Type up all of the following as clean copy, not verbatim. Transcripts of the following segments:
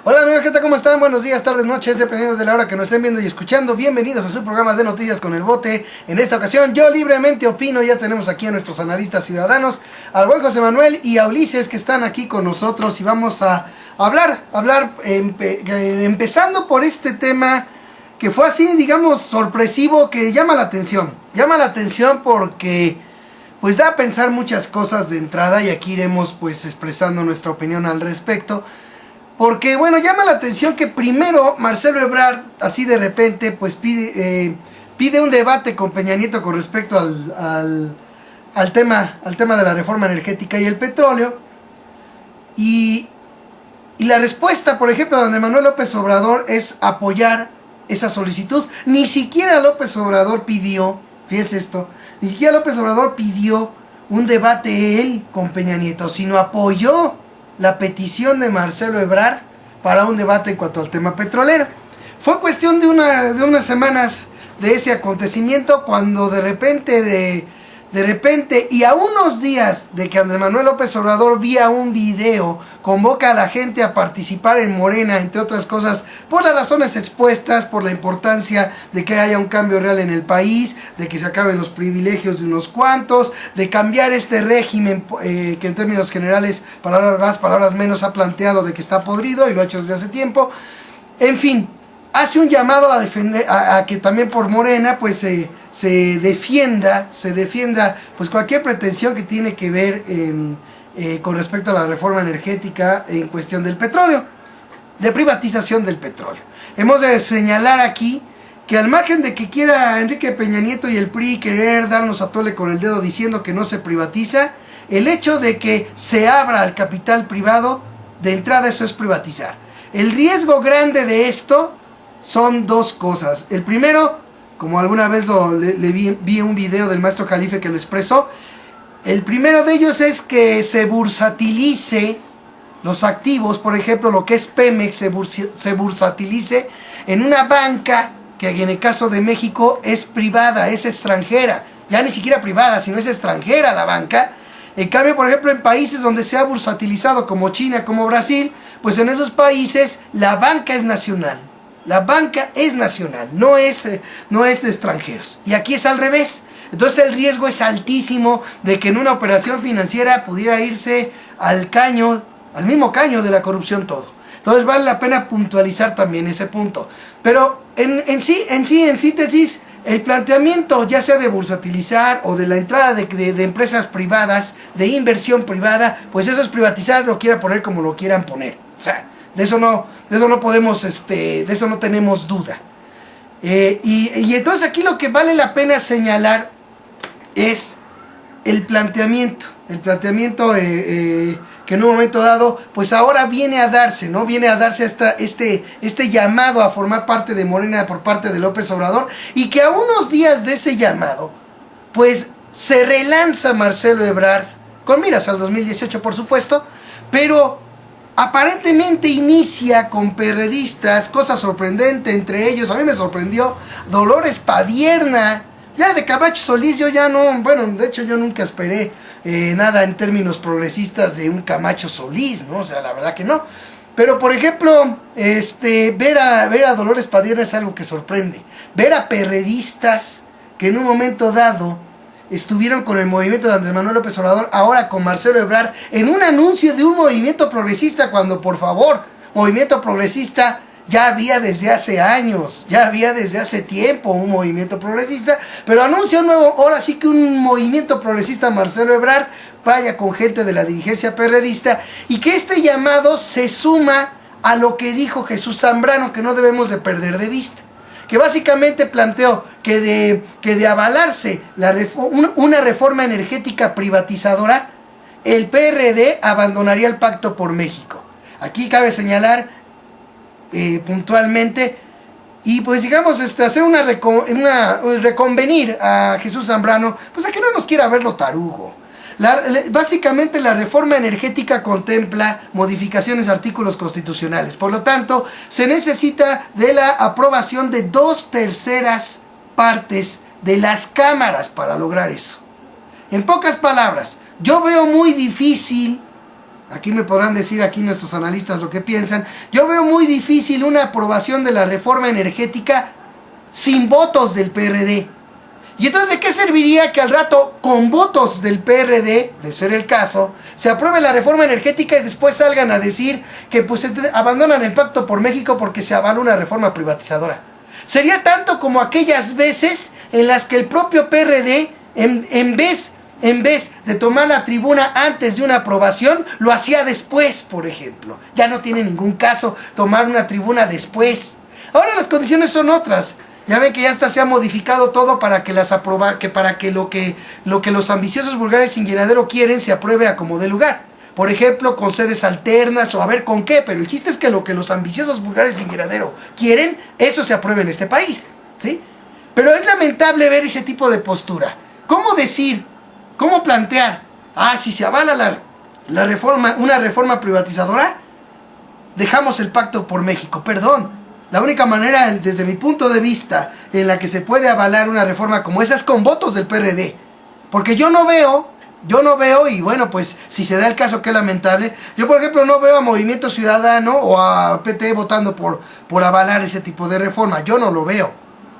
Hola amigos, ¿qué tal? ¿Cómo están? Buenos días, tardes, noches, dependiendo de la hora que nos estén viendo y escuchando. Bienvenidos a su programa de Noticias con el Bote. En esta ocasión, yo libremente opino. Ya tenemos aquí a nuestros analistas ciudadanos, al buen José Manuel y a Ulises, que están aquí con nosotros. Y vamos a hablar empezando por este tema que fue así, digamos, sorpresivo, que llama la atención. Llama la atención porque pues da a pensar muchas cosas de entrada, y aquí iremos pues expresando nuestra opinión al respecto. Porque, bueno, llama la atención que primero Marcelo Ebrard, así de repente, pues pide un debate con Peña Nieto con respecto al tema de la reforma energética y el petróleo. Y la respuesta, por ejemplo, de Andrés Manuel López Obrador es apoyar esa solicitud. Ni siquiera López Obrador pidió, fíjense esto, ni siquiera López Obrador pidió un debate él con Peña Nieto, sino apoyó la petición de Marcelo Ebrard para un debate en cuanto al tema petrolero. Fue cuestión de unas semanas de ese acontecimiento cuando de repente y a unos días de que Andrés Manuel López Obrador vía un video convoca a la gente a participar en Morena, entre otras cosas, por las razones expuestas, por la importancia de que haya un cambio real en el país, de que se acaben los privilegios de unos cuantos, de cambiar este régimen que en términos generales, palabras más, palabras menos, ha planteado de que está podrido y lo ha hecho desde hace tiempo. En fin, hace un llamado a defender, a que también por Morena pues se defienda pues cualquier pretensión que tiene que ver con respecto a la reforma energética en cuestión del petróleo, de privatización del petróleo. Hemos de señalar aquí que al margen de que quiera Enrique Peña Nieto y el PRI querer darnos a tole con el dedo diciendo que no se privatiza, el hecho de que se abra al capital privado, de entrada eso es privatizar. El riesgo grande de esto son dos cosas. El primero, como alguna vez vi un video del maestro Jalife que lo expresó, el primero de ellos es que se bursatilice los activos, por ejemplo, lo que es Pemex se bursatilice en una banca que en el caso de México es privada, es extranjera, ya ni siquiera privada, sino es extranjera la banca. En cambio, por ejemplo, en países donde se ha bursatilizado, como China, como Brasil, pues en esos países la banca es nacional. La banca es nacional, no es de extranjeros. Y aquí es al revés. Entonces el riesgo es altísimo de que en una operación financiera pudiera irse al mismo caño de la corrupción todo. Entonces vale la pena puntualizar también ese punto. Pero en síntesis, el planteamiento ya sea de bursatilizar o de la entrada de empresas privadas, de inversión privada, pues eso es privatizar, lo quiera poner como lo quieran poner. O sea, de eso no podemos, de eso no tenemos duda. Y entonces aquí lo que vale la pena señalar es el planteamiento que en un momento dado, pues ahora viene a darse, ¿no? Viene a darse este llamado a formar parte de Morena por parte de López Obrador, y que a unos días de ese llamado, pues se relanza Marcelo Ebrard, con miras al 2018 por supuesto, pero aparentemente inicia con perredistas, cosa sorprendente, entre ellos, a mí me sorprendió Dolores Padierna. Ya de Camacho Solís yo ya no, bueno, de hecho yo nunca esperé nada en términos progresistas de un Camacho Solís, ¿no? O sea, la verdad que no. Pero por ejemplo, ver a Dolores Padierna es algo que sorprende. Ver a perredistas que en un momento dado estuvieron con el movimiento de Andrés Manuel López Obrador, ahora con Marcelo Ebrard, en un anuncio de un movimiento progresista, cuando por favor, movimiento progresista ya había desde hace años, ya había desde hace tiempo un movimiento progresista, pero anuncia un nuevo, ahora sí que un movimiento progresista, Marcelo Ebrard, vaya con gente de la dirigencia perredista, y que este llamado se suma a lo que dijo Jesús Zambrano, que no debemos de perder de vista, que básicamente planteó que de avalarse una reforma energética privatizadora, el PRD abandonaría el Pacto por México. Aquí cabe señalar puntualmente, y pues digamos hacer reconvenir a Jesús Zambrano, pues a que no nos quiera verlo tarugo. Básicamente la reforma energética contempla modificaciones a artículos constitucionales, por lo tanto se necesita de la aprobación de 2/3 partes de las cámaras para lograr eso. En pocas palabras, yo veo muy difícil Aquí me podrán decir aquí nuestros analistas lo que piensan. Yo veo muy difícil una aprobación de la reforma energética sin votos del PRD. Y entonces, ¿de qué serviría que al rato, con votos del PRD, de ser el caso, se apruebe la reforma energética y después salgan a decir que pues abandonan el Pacto por México porque se avala una reforma privatizadora? Sería tanto como aquellas veces en las que el propio PRD, en vez de tomar la tribuna antes de una aprobación, lo hacía después, por ejemplo. Ya no tiene ningún caso tomar una tribuna después. Ahora las condiciones son otras. Ya ven que ya hasta se ha modificado todo para que lo que los ambiciosos vulgares sin llenadero quieren se apruebe a como de lugar. Por ejemplo, con sedes alternas o a ver con qué, pero el chiste es que lo que los ambiciosos vulgares sin llenadero quieren, eso se apruebe en este país, ¿sí? Pero es lamentable ver ese tipo de postura. ¿Cómo decir, cómo plantear, si se avala la reforma, una reforma privatizadora, dejamos el Pacto por México? Perdón. La única manera, desde mi punto de vista, en la que se puede avalar una reforma como esa es con votos del PRD. Porque yo no veo, y bueno, pues si se da el caso, qué lamentable. Yo, por ejemplo, no veo a Movimiento Ciudadano o a PT votando por avalar ese tipo de reforma. Yo no lo veo,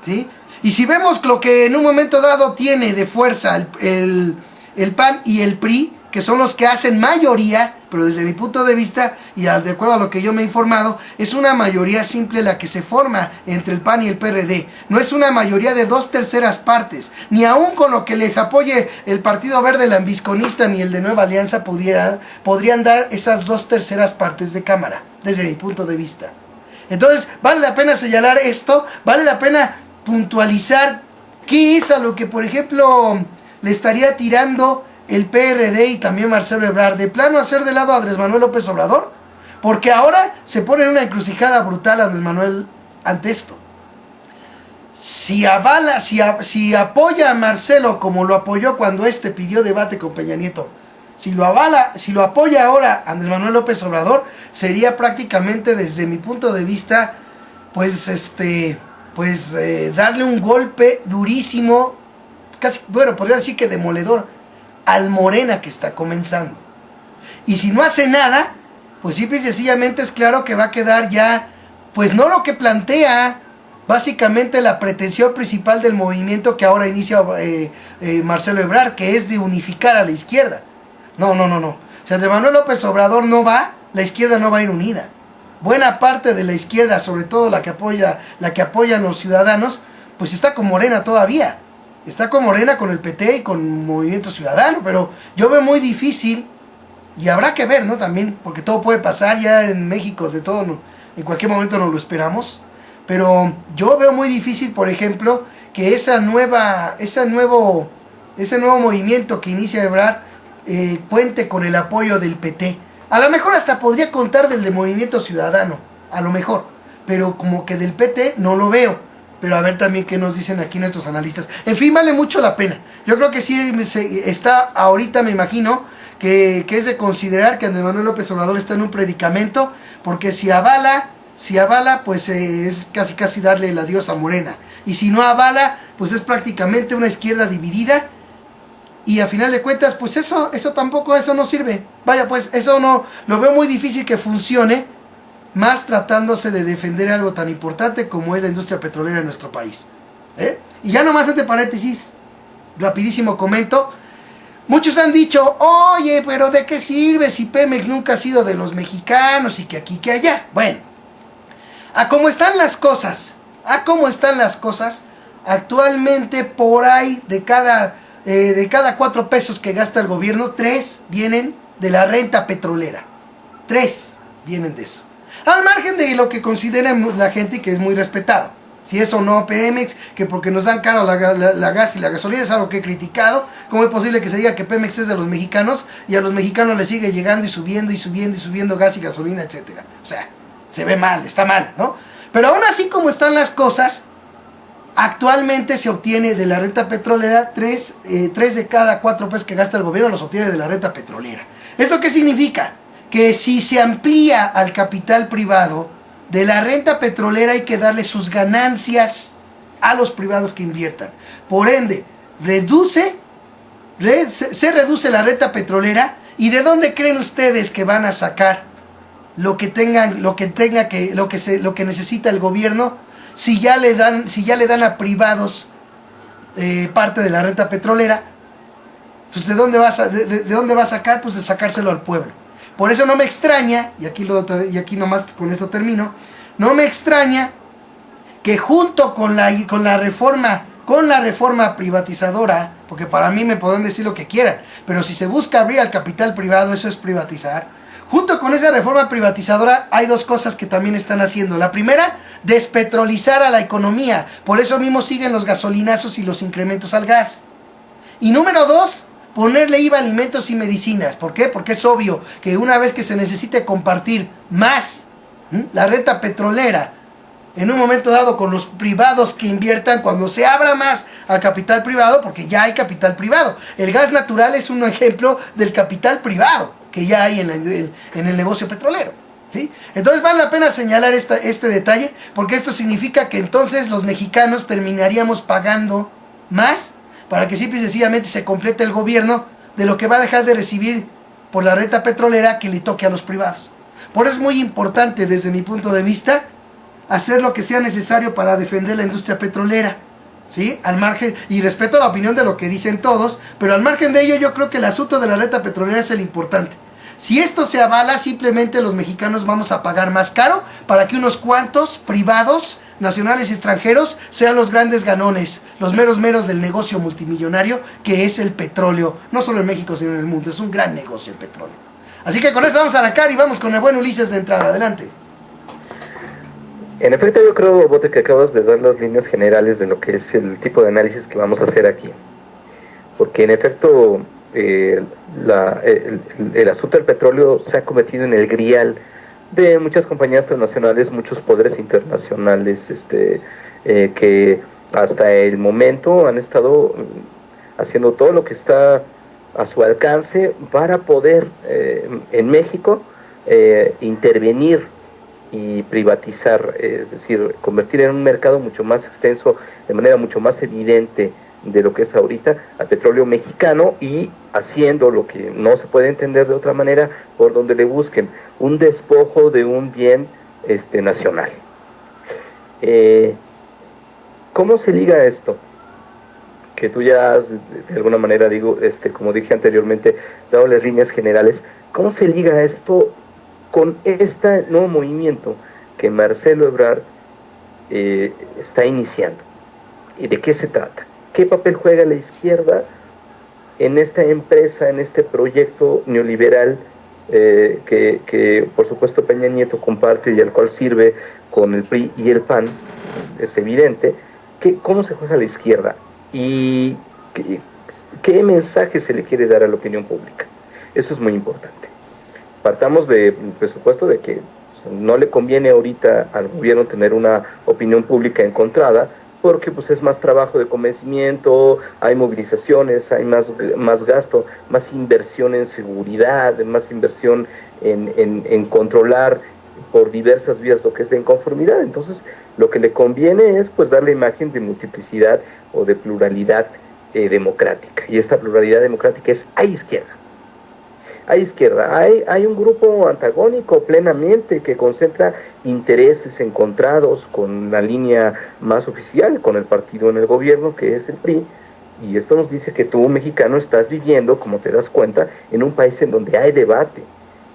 ¿sí? Y si vemos lo que en un momento dado tiene de fuerza el PAN y el PRI, que son los que hacen mayoría, pero desde mi punto de vista, y de acuerdo a lo que yo me he informado, es una mayoría simple la que se forma entre el PAN y el PRD. No es una mayoría de 2/3 partes, ni aun con lo que les apoye el Partido Verde Lambisconista ni el de Nueva Alianza podrían dar esas 2/3 partes de Cámara, desde mi punto de vista. Entonces, vale la pena señalar esto, vale la pena puntualizar qué es a lo que, por ejemplo, le estaría tirando el PRD y también Marcelo Ebrard, de plano hacer de lado a Andrés Manuel López Obrador, porque ahora se pone en una encrucijada brutal a Andrés Manuel ante esto. Si apoya a Marcelo como lo apoyó cuando pidió debate con Peña Nieto, si lo apoya ahora Andrés Manuel López Obrador, sería prácticamente, desde mi punto de vista, darle un golpe durísimo, casi, bueno, podría decir que demoledor, al Morena que está comenzando. Y si no hace nada, pues simple y sencillamente es claro que va a quedar ya, pues no lo que plantea básicamente la pretensión principal del movimiento que ahora inicia Marcelo Ebrard, que es de unificar a la izquierda. No. O sea, de Manuel López Obrador no va, la izquierda no va a ir unida. Buena parte de la izquierda, sobre todo la que apoyan los ciudadanos, pues está con Morena todavía. Está con Morena, con el PT y con Movimiento Ciudadano, pero yo veo muy difícil, y habrá que ver, ¿no? También, porque todo puede pasar ya en México, de todo, en cualquier momento nos lo esperamos, pero yo veo muy difícil, por ejemplo, que ese nuevo movimiento que inicia Ebrard cuente con el apoyo del PT. A lo mejor hasta podría contar del de Movimiento Ciudadano, a lo mejor, pero como que del PT no lo veo. Pero a ver también qué nos dicen aquí nuestros analistas. En fin, vale mucho la pena. Yo creo que sí está ahorita, me imagino, que es de considerar que Andrés Manuel López Obrador está en un predicamento, porque si avala, pues es casi darle el adiós a Morena. Y si no avala, pues es prácticamente una izquierda dividida. Y a final de cuentas, pues eso no sirve. Vaya, pues eso no, lo veo muy difícil que funcione, más tratándose de defender algo tan importante como es la industria petrolera en nuestro país. Y ya nomás entre paréntesis, rapidísimo comento. Muchos han dicho, oye, pero ¿de qué sirve si Pemex nunca ha sido de los mexicanos y que aquí, que allá? Bueno, a cómo están las cosas, actualmente por ahí de cada 4 pesos que gasta el gobierno, 3 vienen de la renta petrolera. 3 vienen de eso. Al margen de lo que considera la gente y que es muy respetado. Si es o no Pemex, que porque nos dan caro la gas y la gasolina, es algo que he criticado. ¿Cómo es posible que se diga que Pemex es de los mexicanos y a los mexicanos les sigue llegando y subiendo gas y gasolina, etcétera? O sea, se ve mal, está mal, ¿no? Pero aún así como están las cosas, actualmente se obtiene de la renta petrolera 3 de cada 4 pesos que gasta el gobierno los obtiene de la renta petrolera. ¿Esto qué significa? Que si se amplía al capital privado, de la renta petrolera hay que darle sus ganancias a los privados que inviertan. Por ende, se reduce la renta petrolera ¿Y de dónde creen ustedes que van a sacar lo que necesita el gobierno si ya le dan a privados parte de la renta petrolera? Pues ¿de dónde va a sacar? Pues de sacárselo al pueblo. Por eso no me extraña, y aquí nomás con esto termino, no me extraña que junto con la reforma privatizadora, porque para mí me podrán decir lo que quieran, pero si se busca abrir al capital privado, eso es privatizar. Junto con esa reforma privatizadora hay dos cosas que también están haciendo. La primera, despetrolizar a la economía. Por eso mismo siguen los gasolinazos y los incrementos al gas. Y número dos, ponerle IVA a alimentos y medicinas. ¿Por qué? Porque es obvio que una vez que se necesite compartir más la renta petrolera, en un momento dado con los privados que inviertan, cuando se abra más al capital privado, porque ya hay capital privado. El gas natural es un ejemplo del capital privado que ya hay en el negocio petrolero, ¿sí? Entonces vale la pena señalar este detalle, porque esto significa que entonces los mexicanos terminaríamos pagando más para que simple y sencillamente se complete el gobierno de lo que va a dejar de recibir por la renta petrolera que le toque a los privados. Por eso es muy importante, desde mi punto de vista, hacer lo que sea necesario para defender la industria petrolera, ¿sí? Al margen, y respeto la opinión de lo que dicen todos, pero al margen de ello yo creo que el asunto de la renta petrolera es el importante. Si esto se avala, simplemente los mexicanos vamos a pagar más caro para que unos cuantos privados, nacionales y extranjeros, sean los grandes ganones, los meros del negocio multimillonario que es el petróleo, no solo en México sino en el mundo. Es un gran negocio el petróleo. Así que con eso vamos a arrancar y vamos con el buen Ulises de entrada. Adelante. En efecto, yo creo, Bote, que acabas de dar las líneas generales de lo que es el tipo de análisis que vamos a hacer aquí. Porque en efecto, el asunto del petróleo se ha convertido en el grial de muchas compañías transnacionales, muchos poderes internacionales, que hasta el momento han estado haciendo todo lo que está a su alcance para poder en México intervenir y privatizar, es decir, convertir en un mercado mucho más extenso, de manera mucho más evidente de lo que es ahorita, al petróleo mexicano, y haciendo lo que no se puede entender de otra manera, por donde le busquen, un despojo de un bien nacional. ¿Cómo se liga esto? Que tú ya has, de alguna manera, digo, como dije anteriormente, dado las líneas generales, ¿cómo se liga esto con este nuevo movimiento que Marcelo Ebrard está iniciando? ¿Y de qué se trata? ¿Qué papel juega la izquierda en esta empresa, en este proyecto neoliberal que por supuesto Peña Nieto comparte y al cual sirve con el PRI y el PAN? Es evidente. ¿Cómo se juega la izquierda? ¿Y qué mensaje se le quiere dar a la opinión pública? Eso es muy importante. Partamos del presupuesto de que no le conviene ahorita al gobierno tener una opinión pública encontrada, porque pues es más trabajo de convencimiento, hay movilizaciones, hay más gasto, más inversión en seguridad, más inversión en controlar por diversas vías lo que es la inconformidad. Entonces lo que le conviene es pues dar la imagen de multiplicidad o de pluralidad democrática, y esta pluralidad democrática es a izquierda. A izquierda, hay un grupo antagónico plenamente que concentra intereses encontrados con la línea más oficial, con el partido en el gobierno, que es el PRI, y esto nos dice que tú, mexicano, estás viviendo, como te das cuenta, en un país en donde hay debate,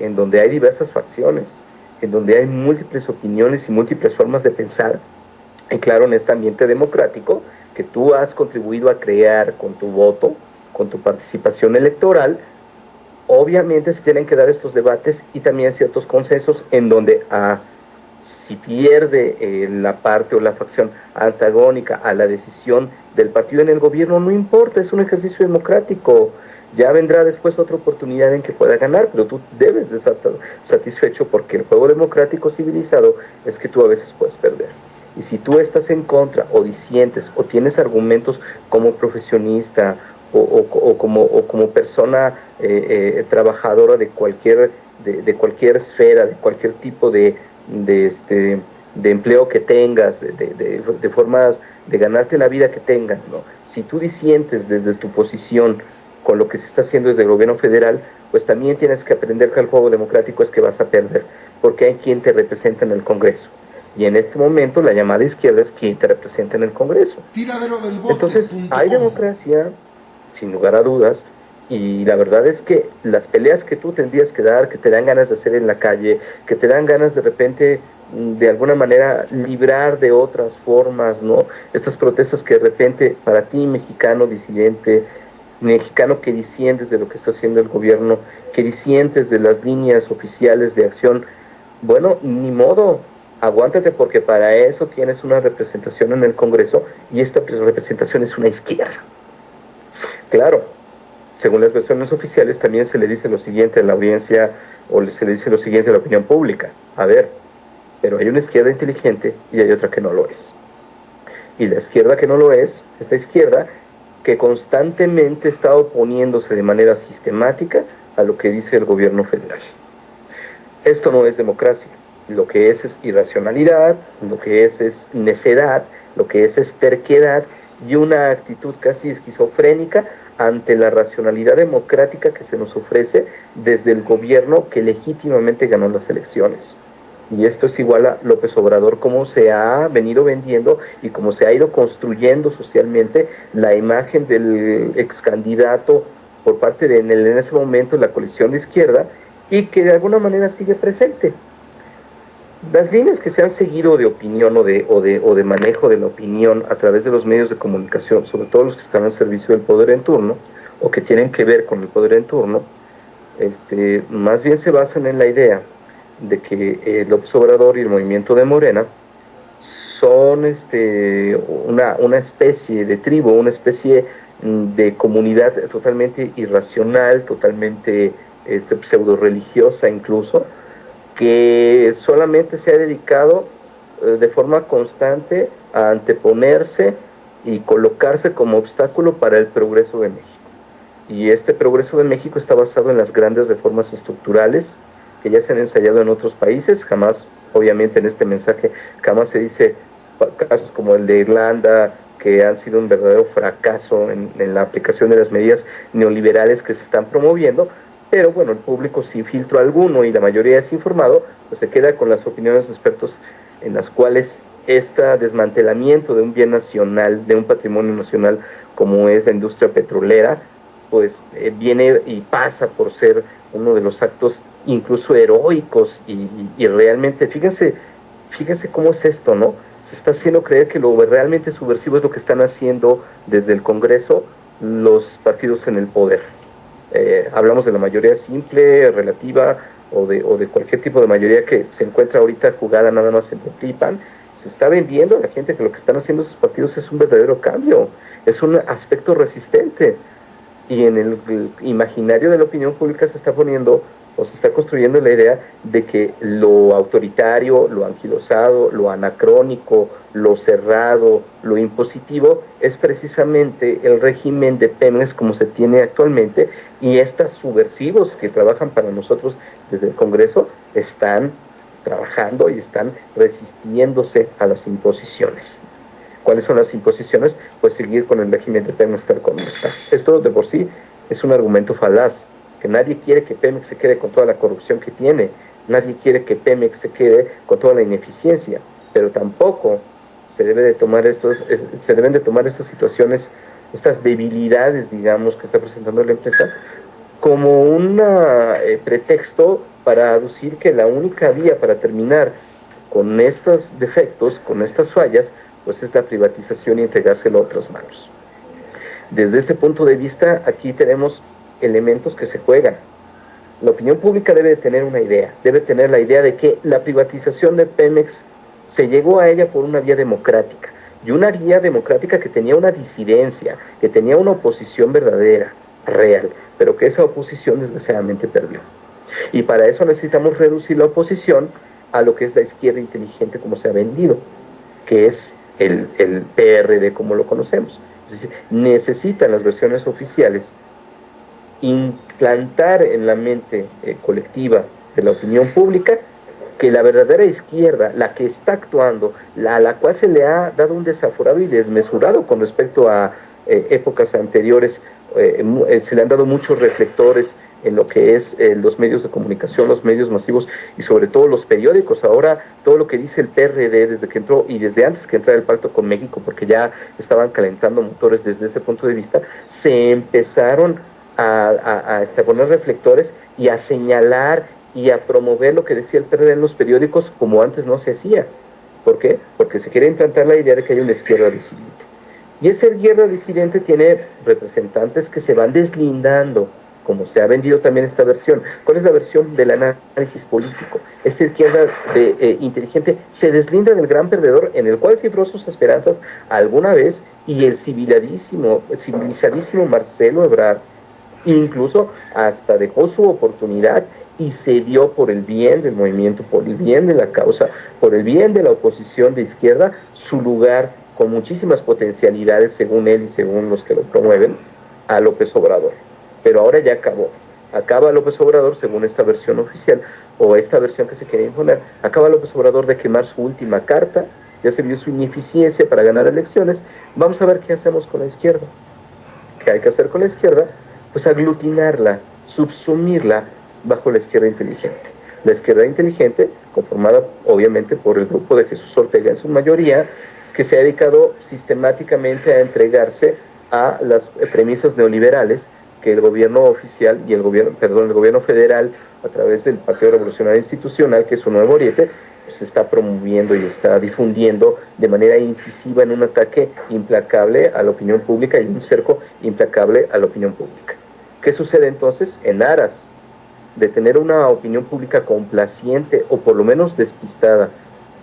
en donde hay diversas facciones, en donde hay múltiples opiniones y múltiples formas de pensar, y claro, en este ambiente democrático que tú has contribuido a crear con tu voto, con tu participación electoral. Obviamente se tienen que dar estos debates y también ciertos consensos en donde si pierde la parte o la facción antagónica a la decisión del partido en el gobierno, no importa, es un ejercicio democrático. Ya vendrá después otra oportunidad en que pueda ganar, pero tú debes de estar satisfecho, porque el juego democrático civilizado es que tú a veces puedes perder. Y si tú estás en contra o disientes o tienes argumentos como profesionista o como persona trabajadora de cualquier esfera, de cualquier tipo de empleo que tengas, de formas de ganarte la vida que tengas, ¿no? Si tú disientes desde tu posición con lo que se está haciendo desde el gobierno federal, pues también tienes que aprender que el juego democrático es que vas a perder, porque hay quien te representa en el Congreso. Y en este momento la llamada izquierda es quien te representa en el Congreso. Entonces, hay democracia, sin lugar a dudas, y la verdad es que las peleas que tú tendrías que dar, que te dan ganas de hacer en la calle, que te dan ganas de repente, de alguna manera, librar de otras formas, ¿no? Estas protestas que de repente, para ti, mexicano disidente, mexicano que disientes de lo que está haciendo el gobierno, que disientes de las líneas oficiales de acción, bueno, ni modo, aguántate porque para eso tienes una representación en el Congreso y esta representación es una izquierda. Claro, según las versiones oficiales también se le dice lo siguiente a la audiencia o se le dice lo siguiente a la opinión pública. A ver, pero hay una izquierda inteligente y hay otra que no lo es. Y la izquierda que no lo es, esta izquierda que constantemente está oponiéndose de manera sistemática a lo que dice el gobierno federal. Esto no es democracia, lo que es irracionalidad, lo que es necedad, lo que es terquedad y una actitud casi esquizofrénica ante la racionalidad democrática que se nos ofrece desde el gobierno que legítimamente ganó las elecciones. Y esto es igual a López Obrador, cómo se ha venido vendiendo y cómo se ha ido construyendo socialmente la imagen del ex candidato por parte de en ese momento la coalición de izquierda y que de alguna manera sigue presente. Las líneas que se han seguido de opinión o de manejo de la opinión a través de los medios de comunicación, sobre todo los que están al servicio del poder en turno o que tienen que ver con el poder en turno, más bien se basan en la idea de que López Obrador y el movimiento de Morena son una especie de tribu, una especie de comunidad totalmente irracional, totalmente pseudo religiosa incluso, que solamente se ha dedicado de forma constante a anteponerse y colocarse como obstáculo para el progreso de México. Y este progreso de México está basado en las grandes reformas estructurales que ya se han ensayado en otros países. Jamás, obviamente en este mensaje, jamás se dice casos como el de Irlanda, que han sido un verdadero fracaso en la aplicación de las medidas neoliberales que se están promoviendo, pero bueno, el público, si filtro alguno y la mayoría es informado, pues se queda con las opiniones de expertos en las cuales este desmantelamiento de un bien nacional, de un patrimonio nacional como es la industria petrolera, pues viene y pasa por ser uno de los actos incluso heroicos y realmente, fíjense cómo es esto, ¿no? Se está haciendo creer que lo realmente subversivo es lo que están haciendo desde el Congreso los partidos en el poder. Hablamos de la mayoría simple, relativa, o de cualquier tipo de mayoría que se encuentra ahorita jugada nada más entre PRI y PAN. Se está vendiendo a la gente que lo que están haciendo esos partidos es un verdadero cambio, es un aspecto resistente. Y en el imaginario de la opinión pública se está poniendo o se está construyendo la idea de que lo autoritario, lo anquilosado, lo anacrónico, lo cerrado, lo impositivo es precisamente el régimen de Pemex como se tiene actualmente, y estos subversivos que trabajan para nosotros desde el Congreso están trabajando y están resistiéndose a las imposiciones. ¿Cuáles son las imposiciones? Pues seguir con el régimen de Pemex tal como está. Esto de por sí es un argumento falaz, que nadie quiere que Pemex se quede con toda la corrupción que tiene, nadie quiere que Pemex se quede con toda la ineficiencia, pero tampoco se deben de tomar estas situaciones, estas debilidades, digamos, que está presentando la empresa, como un pretexto para aducir que la única vía para terminar con estos defectos, con estas fallas, pues es la privatización y entregárselo a otras manos. Desde este punto de vista, aquí tenemos elementos que se juegan. La opinión pública debe de tener una idea, debe tener la idea de que la privatización de Pemex se llegó a ella por una vía democrática, y una vía democrática que tenía una disidencia, que tenía una oposición verdadera, real, pero que esa oposición desgraciadamente perdió. Y para eso necesitamos reducir la oposición a lo que es la izquierda inteligente como se ha vendido, que es el PRD como lo conocemos. Es decir, necesitan las versiones oficiales implantar en la mente colectiva de la opinión pública que la verdadera izquierda, la que está actuando, a la cual se le ha dado un desaforado y desmesurado con respecto a épocas anteriores, se le han dado muchos reflectores en lo que es los medios de comunicación, los medios masivos y sobre todo los periódicos. Ahora todo lo que dice el PRD desde que entró y desde antes que entrara el pacto con México, porque ya estaban calentando motores desde ese punto de vista, se empezaron a poner reflectores y a señalar y a promover lo que decía el PRD en los periódicos como antes no se hacía. ¿Por qué? Porque se quiere implantar la idea de que hay una izquierda disidente. Y esta izquierda disidente tiene representantes que se van deslindando, como se ha vendido también esta versión. ¿Cuál es la versión del análisis político? Esta izquierda inteligente se deslinda del gran perdedor en el cual cifró sus esperanzas alguna vez, y el civilizadísimo Marcelo Ebrard incluso hasta dejó su oportunidad y se dio por el bien del movimiento, por el bien de la causa, por el bien de la oposición de izquierda, su lugar con muchísimas potencialidades, según él y según los que lo promueven, a López Obrador. Pero ahora ya acaba López Obrador, según esta versión oficial, o esta versión que se quiere imponer, acaba López Obrador de quemar su última carta, ya se vio su ineficiencia para ganar elecciones. Vamos a ver qué hacemos con la izquierda. ¿Qué hay que hacer con la izquierda? Pues aglutinarla, subsumirla bajo la izquierda inteligente. La izquierda inteligente, conformada obviamente por el grupo de Jesús Ortega en su mayoría, que se ha dedicado sistemáticamente a entregarse a las premisas neoliberales que el gobierno oficial y el gobierno federal, a través del Partido Revolucionario Institucional, que es su nuevo ariete, se está promoviendo y está difundiendo de manera incisiva en un ataque implacable a la opinión pública y un cerco implacable a la opinión pública. ¿Qué sucede entonces? En aras de tener una opinión pública complaciente o por lo menos despistada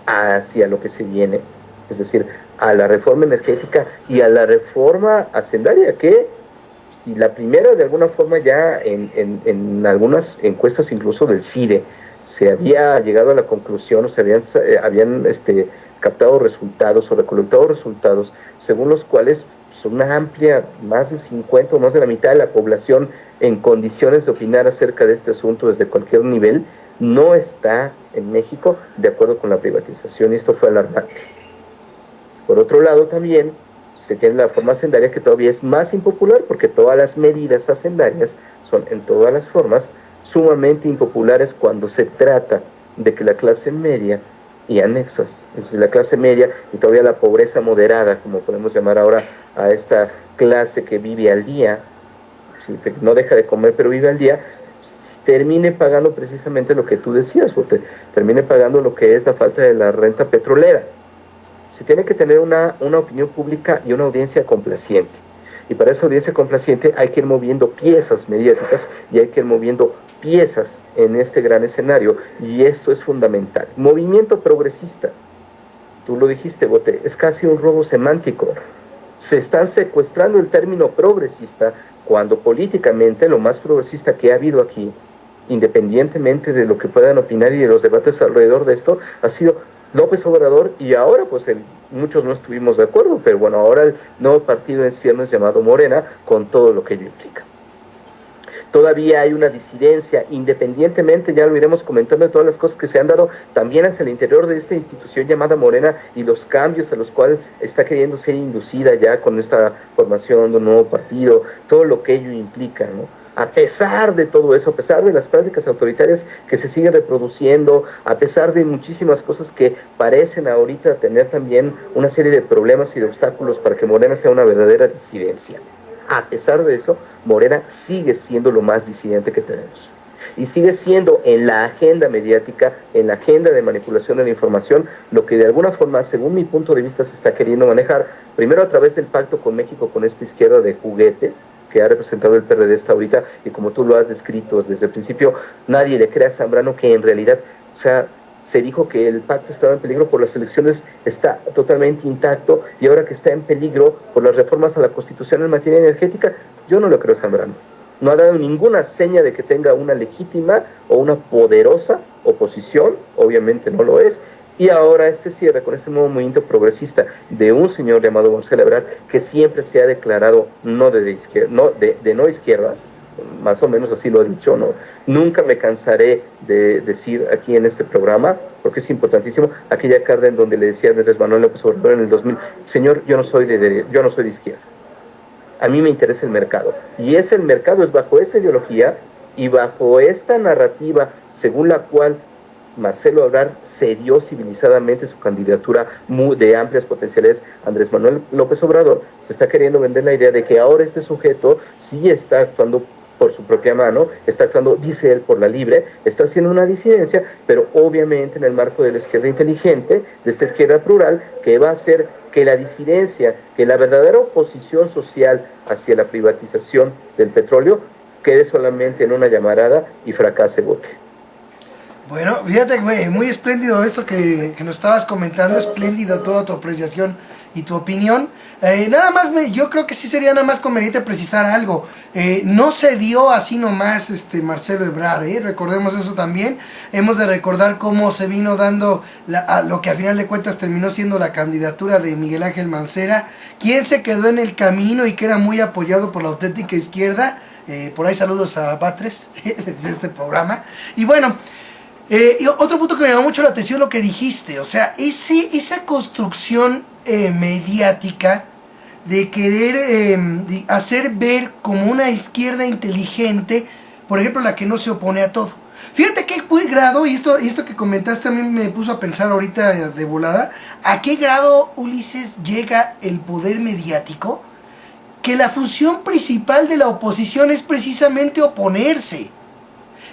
hacia lo que se viene, es decir, a la reforma energética y a la reforma hacendaria, que si la primera de alguna forma ya en algunas encuestas incluso del CIDE se había llegado a la conclusión o se habían captado resultados o recolectado resultados según los cuales una amplia, más del 50 o más de la mitad de la población en condiciones de opinar acerca de este asunto desde cualquier nivel, no está en México de acuerdo con la privatización, y esto fue alarmante. Por otro lado también se tiene la reforma hacendaria, que todavía es más impopular porque todas las medidas hacendarias son en todas las formas sumamente impopulares cuando se trata de que la clase media y anexas, es decir, la clase media y todavía la pobreza moderada, como podemos llamar ahora a esta clase que vive al día, ¿sí? Que no deja de comer pero vive al día, termine pagando precisamente lo que tú decías, termine pagando lo que es la falta de la renta petrolera. Se tiene que tener una opinión pública y una audiencia complaciente. Y para esa audiencia complaciente hay que ir moviendo piezas mediáticas y hay que ir moviendo piezas en este gran escenario. Y esto es fundamental. Movimiento progresista. Tú lo dijiste, Bote, es casi un robo semántico. Se están secuestrando el término progresista cuando políticamente lo más progresista que ha habido aquí, independientemente de lo que puedan opinar y de los debates alrededor de esto, ha sido López Obrador, y ahora pues muchos no estuvimos de acuerdo, pero bueno, ahora el nuevo partido en ciernes llamado Morena, con todo lo que ello implica. Todavía hay una disidencia, independientemente, ya lo iremos comentando, de todas las cosas que se han dado también hacia el interior de esta institución llamada Morena y los cambios a los cuales está queriendo ser inducida ya con esta formación de un nuevo partido, todo lo que ello implica, ¿no? A pesar de todo eso, a pesar de las prácticas autoritarias que se siguen reproduciendo, a pesar de muchísimas cosas que parecen ahorita tener también una serie de problemas y de obstáculos para que Morena sea una verdadera disidencia. A pesar de eso, Morena sigue siendo lo más disidente que tenemos. Y sigue siendo en la agenda mediática, en la agenda de manipulación de la información, lo que de alguna forma, según mi punto de vista, se está queriendo manejar, primero a través del pacto con México, con esta izquierda de juguete, que ha representado el PRD hasta ahorita, y como tú lo has descrito desde el principio, nadie le cree a Zambrano que en realidad, o sea, se dijo que el pacto estaba en peligro por las elecciones, está totalmente intacto, y ahora que está en peligro por las reformas a la Constitución en materia energética, yo no lo creo a Zambrano. No ha dado ninguna seña de que tenga una legítima o una poderosa oposición, obviamente no lo es, y ahora este cierre con este nuevo movimiento progresista de un señor llamado Marcelo Ebrard, que siempre se ha declarado no de no izquierda, más o menos así lo he dicho, ¿no? Nunca me cansaré de decir aquí en este programa, porque es importantísimo, aquella carta en donde le decía a Andrés Manuel López Obrador en el 2000, señor, yo no soy de izquierda, a mí me interesa el mercado, y el mercado es bajo esta ideología Y bajo esta narrativa, según la cual Marcelo Ebrard cedió civilizadamente su candidatura de amplias potencialidades Andrés Manuel López Obrador, se está queriendo vender la idea de que ahora este sujeto sí está actuando por su propia mano, está actuando, dice él, por la libre, está haciendo una disidencia, pero obviamente en el marco de la izquierda inteligente, de esta izquierda plural, que va a hacer que la disidencia, que la verdadera oposición social hacia la privatización del petróleo quede solamente en una llamarada y fracase vote. Bueno, fíjate, güey, muy espléndido esto que nos estabas comentando, espléndida toda tu apreciación y tu opinión. Nada más, yo creo que sí sería nada más conveniente precisar algo. No se dio así nomás Marcelo Ebrard, recordemos eso también. Hemos de recordar cómo se vino dando lo que a final de cuentas terminó siendo la candidatura de Miguel Ángel Mancera, quien se quedó en el camino y que era muy apoyado por la auténtica izquierda. Por ahí saludos a Batres desde este programa. Y bueno, y otro punto que me llamó mucho la atención lo que dijiste, o sea, esa construcción mediática de querer de hacer ver como una izquierda inteligente, por ejemplo, la que no se opone a todo. Fíjate qué grado, y esto que comentaste a mí me puso a pensar ahorita de volada, a qué grado, Ulises, llega el poder mediático, que la función principal de la oposición es precisamente oponerse.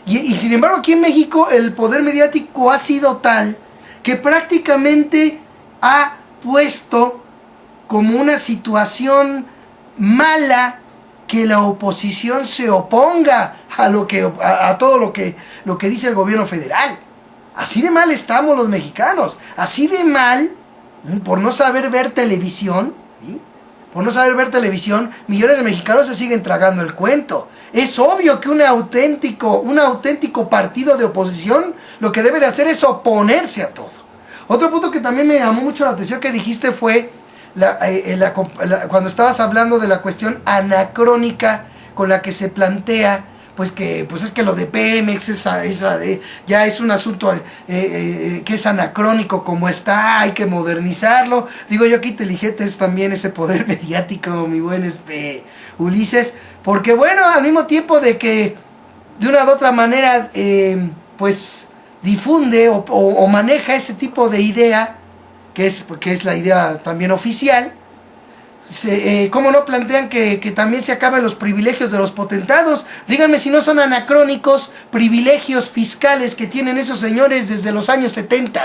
Y sin embargo aquí en México el poder mediático ha sido tal que prácticamente ha puesto como una situación mala que la oposición se oponga a todo lo que dice el gobierno federal. Así de mal estamos los mexicanos, así de mal, por no saber ver televisión, ¿sí? Por no saber ver televisión, millones de mexicanos se siguen tragando el cuento. Es obvio que un auténtico partido de oposición lo que debe de hacer es oponerse a todo. Otro punto que también me llamó mucho la atención que dijiste fue cuando estabas hablando de la cuestión anacrónica con la que se plantea, pues es que lo de Pemex ya es un asunto que es anacrónico como está, hay que modernizarlo. Digo yo, qué inteligente es también ese poder mediático, mi buen Ulises, porque bueno, al mismo tiempo de que de una u otra manera pues difunde o maneja ese tipo de idea, que es la idea también oficial, ¿cómo no plantean que también se acaben los privilegios de los potentados? Díganme si no son anacrónicos privilegios fiscales que tienen esos señores desde los años 70.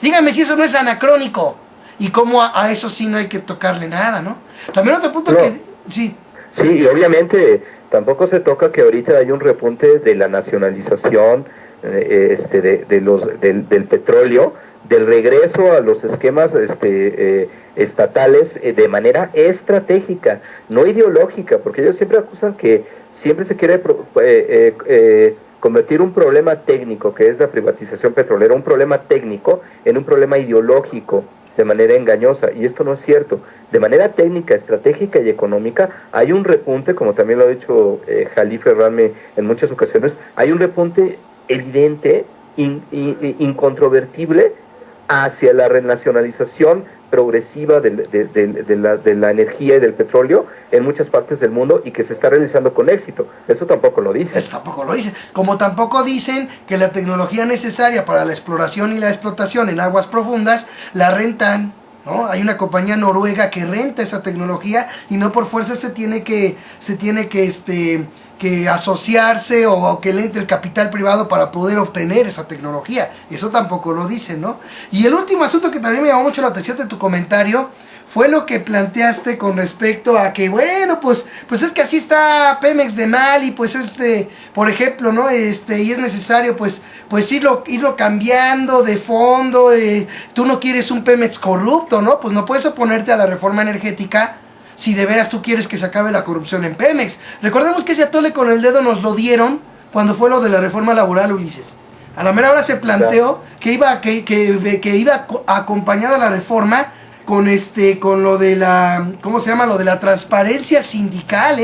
Díganme si eso no es anacrónico. Y cómo a eso sí no hay que tocarle nada, ¿no? También otro punto que... Sí. Sí, y obviamente tampoco se toca que ahorita hay un repunte de la nacionalización del petróleo, del regreso a los esquemas estatales de manera estratégica, no ideológica, porque ellos siempre acusan que siempre se quiere convertir un problema técnico, que es la privatización petrolera, un problema técnico en un problema ideológico, de manera engañosa, y esto no es cierto. De manera técnica, estratégica y económica hay un repunte, como también lo ha dicho Jalife Rame en muchas ocasiones, hay un repunte evidente, incontrovertible, hacia la renacionalización progresiva de la energía y del petróleo en muchas partes del mundo, y que se está realizando con éxito. Eso tampoco lo dice. Eso tampoco lo dice. Como tampoco dicen que la tecnología necesaria para la exploración y la explotación en aguas profundas la rentan, ¿no? Hay una compañía noruega que renta esa tecnología y no por fuerza se tiene que asociarse o que le entre el capital privado para poder obtener esa tecnología. Eso tampoco lo dicen, ¿no? Y el último asunto que también me llamó mucho la atención de tu comentario fue lo que planteaste con respecto a que, bueno, pues es que así está Pemex de mal, y pues por ejemplo, ¿no? Y es necesario pues irlo cambiando de fondo. Tú no quieres un Pemex corrupto, ¿no? Pues no puedes oponerte a la reforma energética si de veras tú quieres que se acabe la corrupción en Pemex. Recordemos que ese atole con el dedo nos lo dieron cuando fue lo de la reforma laboral, Ulises. A la mera hora se planteó que iba acompañada la reforma con lo de la, ¿cómo se llama? Lo de la transparencia sindical,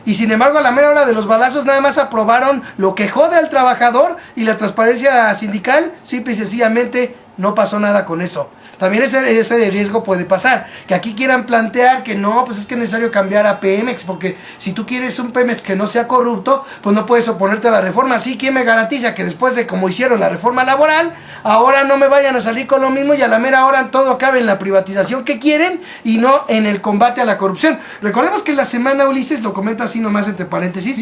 Y sin embargo, a la mera hora de los balazos nada más aprobaron lo que jode al trabajador, y la transparencia sindical simple y sencillamente no pasó nada con eso. También ese riesgo puede pasar, que aquí quieran plantear que no, pues es que es necesario cambiar a Pemex, porque si tú quieres un Pemex que no sea corrupto, pues no puedes oponerte a la reforma. Así, ¿quién me garantiza que después de como hicieron la reforma laboral, ahora no me vayan a salir con lo mismo y a la mera hora todo acabe en la privatización que quieren y no en el combate a la corrupción? Recordemos que la semana, Ulises, lo comento así nomás entre paréntesis,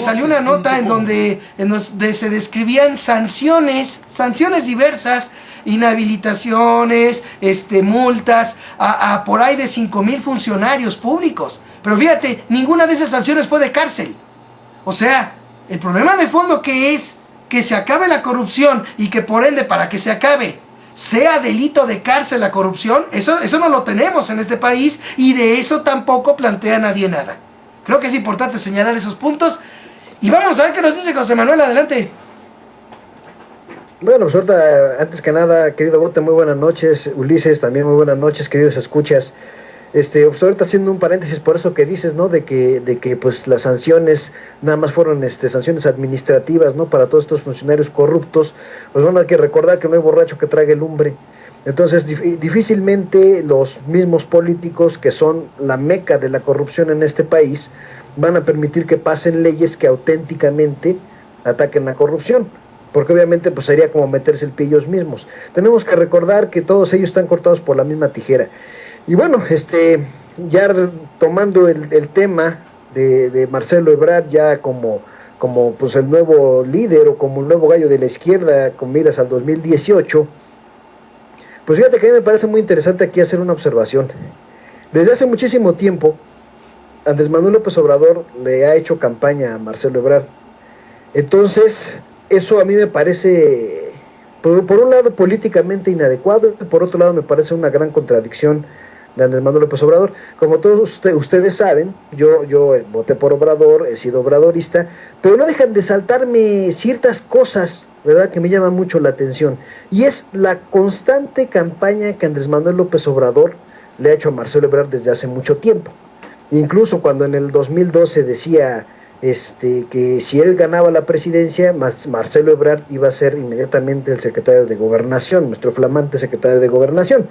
salió una nota en donde se describían sanciones diversas, inhabilitaciones, multas a por ahí de 5,000 funcionarios públicos. Pero fíjate, ninguna de esas sanciones fue de cárcel. O sea, el problema de fondo que es que se acabe la corrupción y que por ende para que se acabe sea delito de cárcel la corrupción, eso no lo tenemos en este país y de eso tampoco plantea nadie nada. Creo que es importante señalar esos puntos y vamos a ver qué nos dice José Manuel, adelante. Bueno, pues ahorita, antes que nada, querido Bote, muy buenas noches. Ulises, también muy buenas noches, queridos escuchas. Pues ahorita haciendo un paréntesis por eso que dices, ¿no? De que pues las sanciones nada más fueron sanciones administrativas, ¿no? Para todos estos funcionarios corruptos. Pues bueno, hay que recordar que no hay borracho que trague lumbre. Entonces, difícilmente los mismos políticos que son la meca de la corrupción en este país van a permitir que pasen leyes que auténticamente ataquen la corrupción, porque obviamente pues sería como meterse el pie ellos mismos. Tenemos que recordar que todos ellos están cortados por la misma tijera. Y bueno, ya tomando el tema de Marcelo Ebrard ya como pues el nuevo líder o como el nuevo gallo de la izquierda con miras al 2018, pues fíjate que a mí me parece muy interesante aquí hacer una observación. Desde hace muchísimo tiempo, Andrés Manuel López Obrador le ha hecho campaña a Marcelo Ebrard. Entonces, eso a mí me parece, por un lado, políticamente inadecuado, y por otro lado me parece una gran contradicción de Andrés Manuel López Obrador. Como todos ustedes saben, yo voté por Obrador, he sido obradorista, pero no dejan de saltarme ciertas cosas, ¿verdad?, que me llaman mucho la atención, y es la constante campaña que Andrés Manuel López Obrador le ha hecho a Marcelo Ebrard desde hace mucho tiempo. Incluso cuando en el 2012 decía que si él ganaba la presidencia, Marcelo Ebrard iba a ser inmediatamente el secretario de Gobernación, nuestro flamante secretario de Gobernación.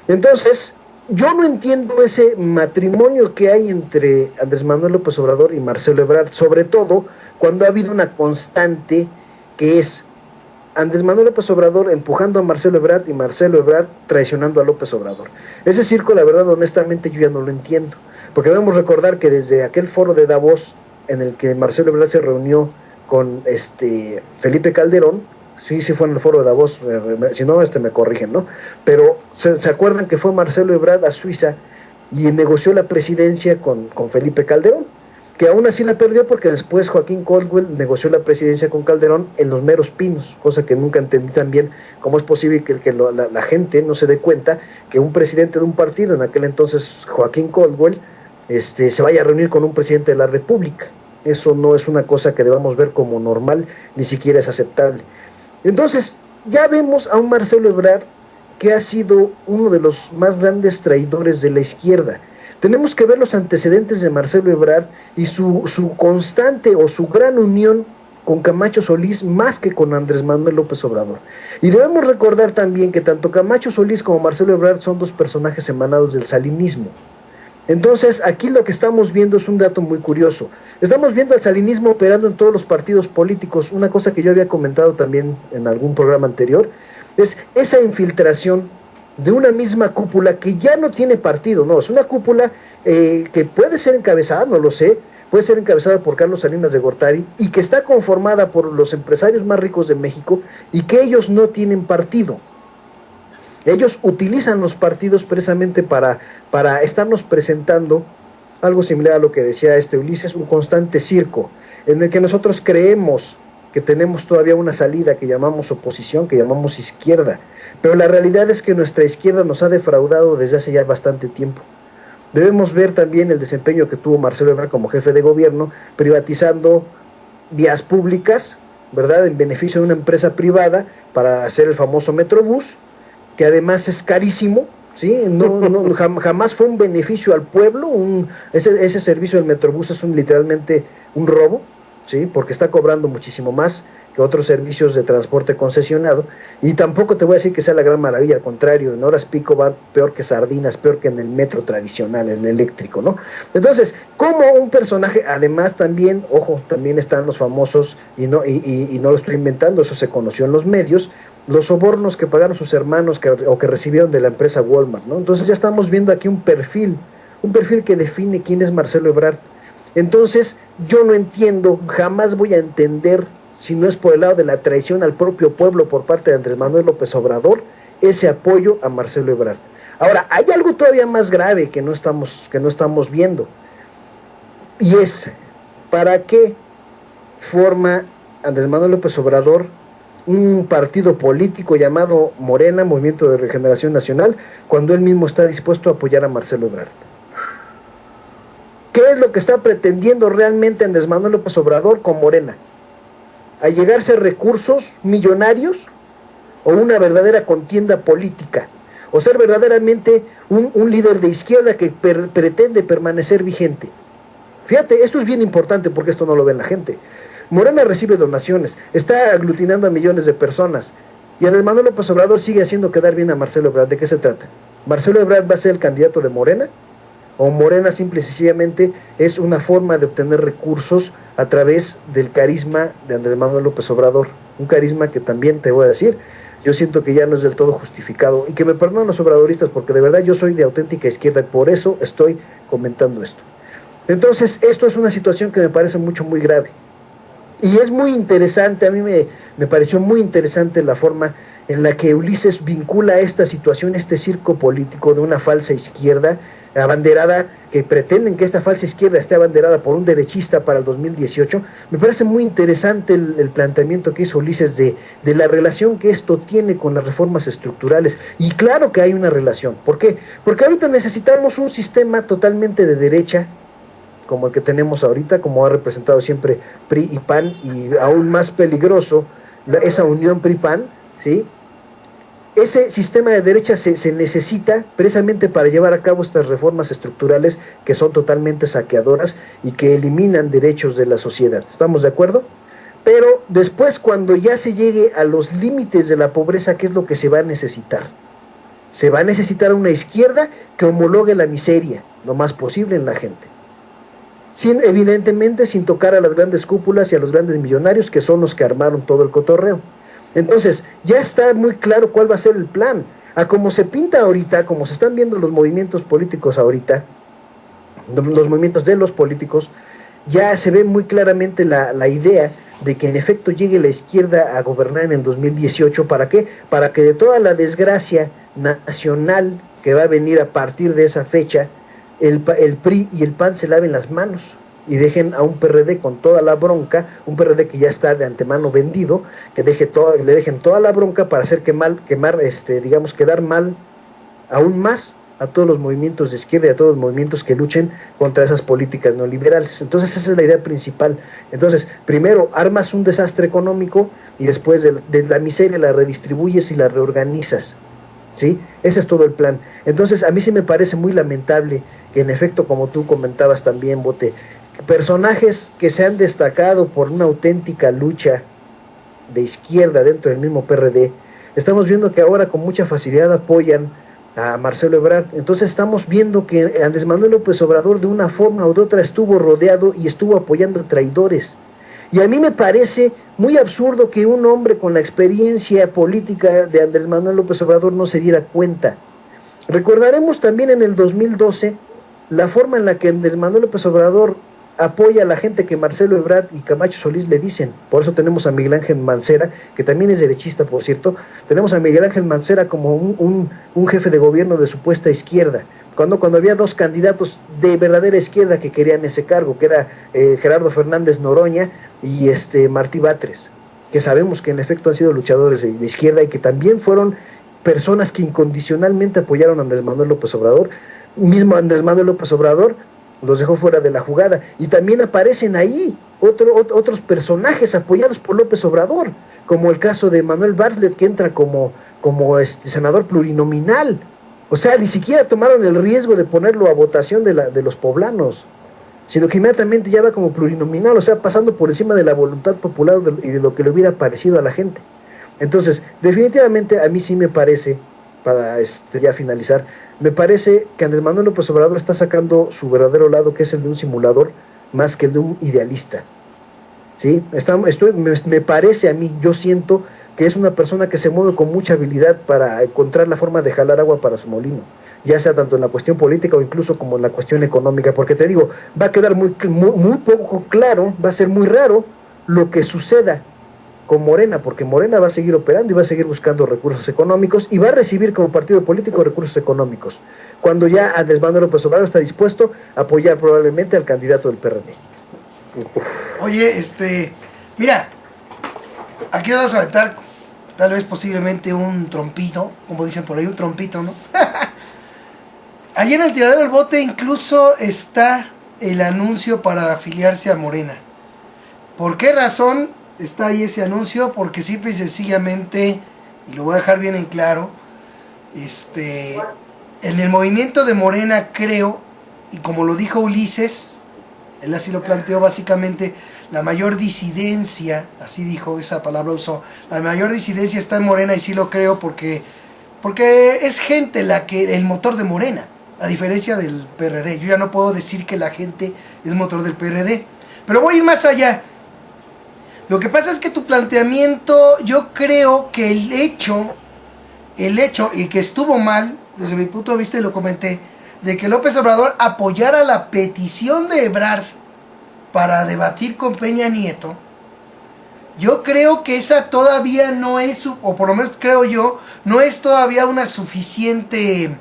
Entonces, yo no entiendo ese matrimonio que hay entre Andrés Manuel López Obrador y Marcelo Ebrard, sobre todo cuando ha habido una constante que es Andrés Manuel López Obrador empujando a Marcelo Ebrard y Marcelo Ebrard traicionando a López Obrador. Ese circo, la verdad, honestamente, yo ya no lo entiendo, porque debemos recordar que desde aquel foro de Davos en el que Marcelo Ebrard se reunió con Felipe Calderón, sí fue en el foro de Davos, si no me corrigen, ¿no? Pero se acuerdan que fue Marcelo Ebrard a Suiza y negoció la presidencia con Felipe Calderón, que aún así la perdió porque después Joaquín Caldwell negoció la presidencia con Calderón en los meros pinos, cosa que nunca entendí también cómo es posible que la gente no se dé cuenta que un presidente de un partido, en aquel entonces Joaquín Caldwell, se vaya a reunir con un presidente de la República. Eso no es una cosa que debamos ver como normal, ni siquiera es aceptable. Entonces, ya vemos a un Marcelo Ebrard que ha sido uno de los más grandes traidores de la izquierda. Tenemos que ver los antecedentes de Marcelo Ebrard y su constante o su gran unión con Camacho Solís más que con Andrés Manuel López Obrador. Y debemos recordar también que tanto Camacho Solís como Marcelo Ebrard son dos personajes emanados del salinismo. Entonces, aquí lo que estamos viendo es un dato muy curioso. Estamos viendo al salinismo operando en todos los partidos políticos. Una cosa que yo había comentado también en algún programa anterior, es esa infiltración de una misma cúpula que ya no tiene partido, no, es una cúpula que puede ser encabezada, no lo sé, puede ser encabezada por Carlos Salinas de Gortari y que está conformada por los empresarios más ricos de México y que ellos no tienen partido. Ellos utilizan los partidos precisamente para estarnos presentando algo similar a lo que decía Ulises, un constante circo, en el que nosotros creemos que tenemos todavía una salida que llamamos oposición, que llamamos izquierda, pero la realidad es que nuestra izquierda nos ha defraudado desde hace ya bastante tiempo. Debemos ver también el desempeño que tuvo Marcelo Ebrard como jefe de gobierno, privatizando vías públicas, ¿verdad?, en beneficio de una empresa privada para hacer el famoso Metrobús, que además es carísimo, ¿sí? Jamás fue un beneficio al pueblo. Ese servicio del Metrobús es literalmente un robo, ¿sí?, porque está cobrando muchísimo más que otros servicios de transporte concesionado, y tampoco te voy a decir que sea la gran maravilla, al contrario, en horas pico va peor que sardinas, peor que en el metro tradicional, en el eléctrico, ¿no? Entonces, como un personaje, además también, ojo, también están los famosos, y no lo estoy inventando, eso se conoció en los medios, los sobornos que pagaron sus hermanos o que recibieron de la empresa Walmart, ¿no? Entonces ya estamos viendo aquí un perfil que define quién es Marcelo Ebrard. Entonces, yo no entiendo, jamás voy a entender, si no es por el lado de la traición al propio pueblo por parte de Andrés Manuel López Obrador, ese apoyo a Marcelo Ebrard. Ahora, hay algo todavía más grave que no estamos viendo, y es, ¿para qué forma Andrés Manuel López Obrador un partido político llamado Morena, Movimiento de Regeneración Nacional, cuando él mismo está dispuesto a apoyar a Marcelo Ebrard? ¿Qué es lo que está pretendiendo realmente Andrés Manuel López Obrador con Morena? ¿A llegarse a recursos millonarios o una verdadera contienda política? ¿O ser verdaderamente un líder de izquierda que pretende permanecer vigente? Fíjate, esto es bien importante porque esto no lo ve la gente. Morena recibe donaciones, está aglutinando a millones de personas, y Andrés Manuel López Obrador sigue haciendo quedar bien a Marcelo Ebrard. ¿De qué se trata? ¿Marcelo Ebrard va a ser el candidato de Morena? ¿O Morena simple y sencillamente es una forma de obtener recursos a través del carisma de Andrés Manuel López Obrador? Un carisma que también, te voy a decir, yo siento que ya no es del todo justificado, y que me perdonen los obradoristas porque de verdad yo soy de auténtica izquierda y por eso estoy comentando esto. Entonces, esto es una situación que me parece muy grave. Y es muy interesante, a mí me pareció muy interesante la forma en la que Ulises vincula esta situación, este circo político de una falsa izquierda abanderada, que pretenden que esta falsa izquierda esté abanderada por un derechista para el 2018. Me parece muy interesante el planteamiento que hizo Ulises de la relación que esto tiene con las reformas estructurales. Y claro que hay una relación. ¿Por qué? Porque ahorita necesitamos un sistema totalmente de derecha, como el que tenemos ahorita, como ha representado siempre PRI y PAN, y aún más peligroso esa unión PRI-PAN, ¿sí? Ese sistema de derecha se necesita precisamente para llevar a cabo estas reformas estructurales que son totalmente saqueadoras y que eliminan derechos de la sociedad. ¿Estamos de acuerdo? Pero después, cuando ya se llegue a los límites de la pobreza, ¿qué es lo que se va a necesitar? Se va a necesitar una izquierda que homologue la miseria lo más posible en la gente. Evidentemente sin tocar a las grandes cúpulas y a los grandes millonarios, que son los que armaron todo el cotorreo. Entonces, ya está muy claro cuál va a ser el plan. A como se pinta ahorita, como se están viendo los movimientos políticos ahorita, los movimientos de los políticos, ya se ve muy claramente la idea de que en efecto llegue la izquierda a gobernar en el 2018. ¿Para qué? Para que de toda la desgracia nacional que va a venir a partir de esa fecha, el PRI y el PAN se laven las manos y dejen a un PRD con toda la bronca, un PRD que ya está de antemano vendido, que le dejen toda la bronca para hacer quedar mal aún más a todos los movimientos de izquierda y a todos los movimientos que luchen contra esas políticas neoliberales. Entonces esa es la idea principal. Entonces, primero armas un desastre económico y después de la miseria la redistribuyes y la reorganizas. ¿Sí? Ese es todo el plan. Entonces, a mí sí me parece muy lamentable que en efecto, como tú comentabas también, Bote, personajes que se han destacado por una auténtica lucha de izquierda dentro del mismo PRD, estamos viendo que ahora con mucha facilidad apoyan a Marcelo Ebrard. Entonces estamos viendo que Andrés Manuel López Obrador de una forma u otra estuvo rodeado y estuvo apoyando a traidores. Y a mí me parece muy absurdo que un hombre con la experiencia política de Andrés Manuel López Obrador no se diera cuenta. Recordaremos también en el 2012 la forma en la que Andrés Manuel López Obrador apoya a la gente que Marcelo Ebrard y Camacho Solís le dicen. Por eso tenemos a Miguel Ángel Mancera, que también es derechista, por cierto. Tenemos a Miguel Ángel Mancera como un jefe de gobierno de supuesta izquierda. Cuando había dos candidatos de verdadera izquierda que querían ese cargo, que era Gerardo Fernández Noroña y Martí Batres, que sabemos que en efecto han sido luchadores de izquierda y que también fueron personas que incondicionalmente apoyaron a Andrés Manuel López Obrador. Mismo Andrés Manuel López Obrador los dejó fuera de la jugada, y también aparecen ahí otros personajes apoyados por López Obrador, como el caso de Manuel Bartlett, que entra como senador plurinominal. O sea, ni siquiera tomaron el riesgo de ponerlo a votación de los poblanos. sino que inmediatamente ya va como plurinominal, o sea, pasando por encima de la voluntad popular y de lo que le hubiera parecido a la gente. Entonces, definitivamente a mí sí me parece, para ya finalizar, me parece que Andrés Manuel López Obrador está sacando su verdadero lado, que es el de un simulador, más que el de un idealista. ¿Sí? Me parece a mí, yo siento que es una persona que se mueve con mucha habilidad para encontrar la forma de jalar agua para su molino, ya sea tanto en la cuestión política o incluso como en la cuestión económica, porque te digo, va a quedar muy poco claro, va a ser muy raro lo que suceda con Morena, porque Morena va a seguir operando y va a seguir buscando recursos económicos y va a recibir como partido político recursos económicos, cuando ya Andrés Manuel López Obrador está dispuesto a apoyar probablemente al candidato del PRD. Oye, mira, aquí vamos a aventar tal vez posiblemente un trompito, como dicen por ahí, un trompito, ¿no? Allí en el tiradero del bote incluso está el anuncio para afiliarse a Morena. ¿Por qué razón está ahí ese anuncio? Porque simple y sencillamente, y lo voy a dejar bien en claro, en el movimiento de Morena creo, y como lo dijo Ulises, él así lo planteó básicamente, la mayor disidencia, así dijo, esa palabra usó, la mayor disidencia está en Morena, y sí lo creo porque es gente el motor de Morena, a diferencia del PRD. Yo ya no puedo decir que la gente es motor del PRD, pero voy a ir más allá. Lo que pasa es que tu planteamiento, yo creo que el hecho, y que estuvo mal, desde mi punto de vista, y lo comenté, de que López Obrador apoyara la petición de Ebrard para debatir con Peña Nieto, yo creo que esa todavía no es, o por lo menos creo yo, no es todavía una suficiente,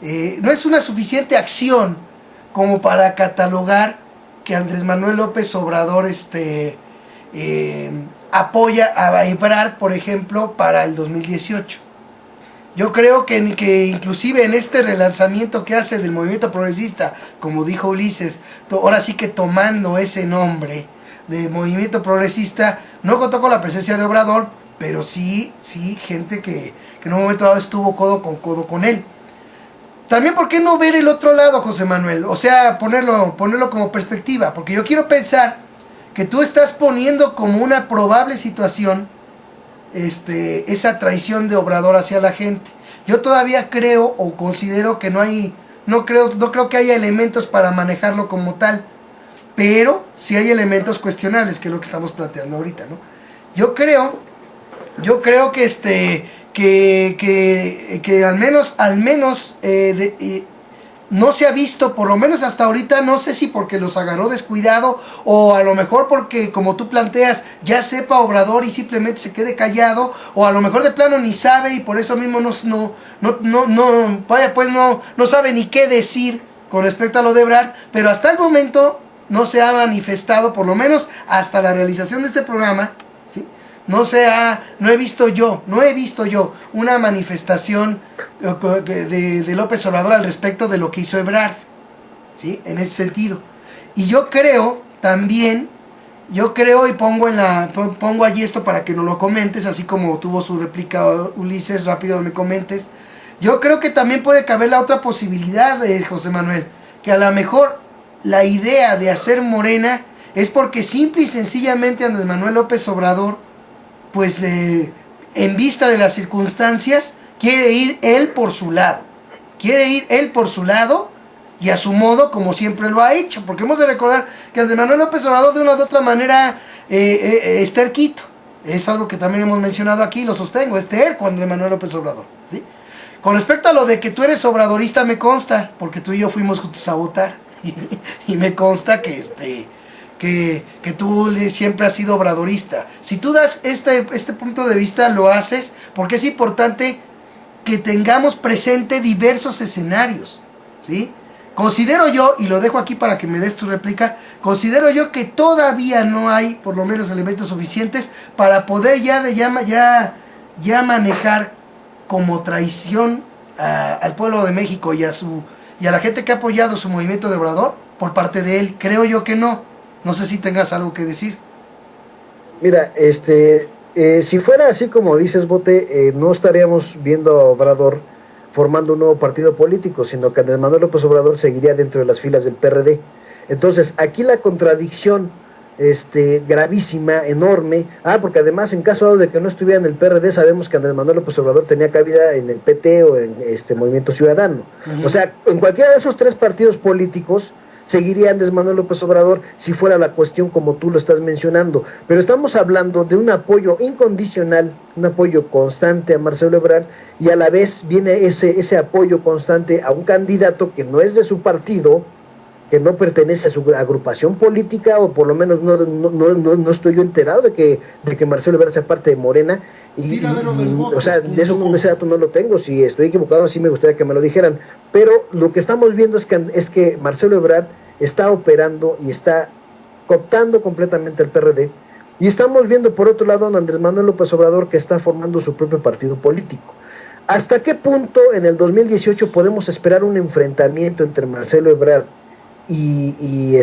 no es una suficiente acción como para catalogar que Andrés Manuel López Obrador apoya a Ebrard, por ejemplo, para el 2018. Yo creo que inclusive en este relanzamiento que hace del movimiento progresista, como dijo Ulises, ahora sí que tomando ese nombre de movimiento progresista, no contó con la presencia de Obrador, pero sí gente que en un momento dado estuvo codo con él. También, ¿por qué no ver el otro lado, José Manuel? O sea, ponerlo como perspectiva, porque yo quiero pensar que tú estás poniendo como una probable situación esa traición de Obrador hacia la gente. Yo todavía creo o considero que no creo que haya elementos para manejarlo como tal, pero sí hay elementos cuestionables, que es lo que estamos planteando ahorita, ¿no? Yo creo que al menos no se ha visto, por lo menos hasta ahorita, no sé si porque los agarró descuidado o a lo mejor porque, como tú planteas, ya sepa Obrador y simplemente se quede callado, o a lo mejor de plano ni sabe y por eso mismo no sabe ni qué decir con respecto a lo de Ebrard, pero hasta el momento no se ha manifestado, por lo menos hasta la realización de este programa, ¿sí? No he visto yo una manifestación de López Obrador al respecto de lo que hizo Ebrard, ¿sí? En ese sentido. Y yo creo también, y pongo allí esto para que nos lo comentes, así como tuvo su réplica Ulises, rápido me comentes. Yo creo que también puede caber la otra posibilidad, José Manuel, que a lo mejor la idea de hacer Morena es porque simple y sencillamente Andrés Manuel López Obrador, pues en vista de las circunstancias, quiere ir él por su lado y a su modo, como siempre lo ha hecho, porque hemos de recordar que Andrés Manuel López Obrador de una u otra manera es terquito, es algo que también hemos mencionado aquí, lo sostengo, es terco Andrés Manuel López Obrador, ¿sí? Con respecto a lo de que tú eres obradorista, me consta, porque tú y yo fuimos juntos a votar, y me consta que tú siempre has sido obradorista. Si tú das este punto de vista, lo haces porque es importante que tengamos presente diversos escenarios, ¿sí? Considero yo, y lo dejo aquí para que me des tu réplica, considero yo que todavía no hay, por lo menos, elementos suficientes para poder ya manejar como traición al pueblo de México y a la gente que ha apoyado su movimiento de Obrador por parte de él. Creo yo que no. No sé si tengas algo que decir. Mira, si fuera así como dices, Bote, no estaríamos viendo a Obrador formando un nuevo partido político, sino que Andrés Manuel López Obrador seguiría dentro de las filas del PRD. Entonces, aquí la contradicción gravísima, enorme, porque además en caso de que no estuviera en el PRD, sabemos que Andrés Manuel López Obrador tenía cabida en el PT o en Movimiento Ciudadano. O sea, en cualquiera de esos tres partidos políticos seguiría Andrés Manuel López Obrador si fuera la cuestión como tú lo estás mencionando, pero estamos hablando de un apoyo incondicional, un apoyo constante a Marcelo Ebrard, y a la vez viene ese apoyo constante a un candidato que no es de su partido, que no pertenece a su agrupación política, o por lo menos no estoy yo enterado de que Marcelo Ebrard sea parte de Morena, o sea, de eso ese dato no lo tengo. Si estoy equivocado, sí me gustaría que me lo dijeran, pero lo que estamos viendo es que Marcelo Ebrard está operando y está cooptando completamente el PRD, y estamos viendo por otro lado a Andrés Manuel López Obrador, que está formando su propio partido político. ¿Hasta qué punto en el 2018 podemos esperar un enfrentamiento entre Marcelo Ebrard y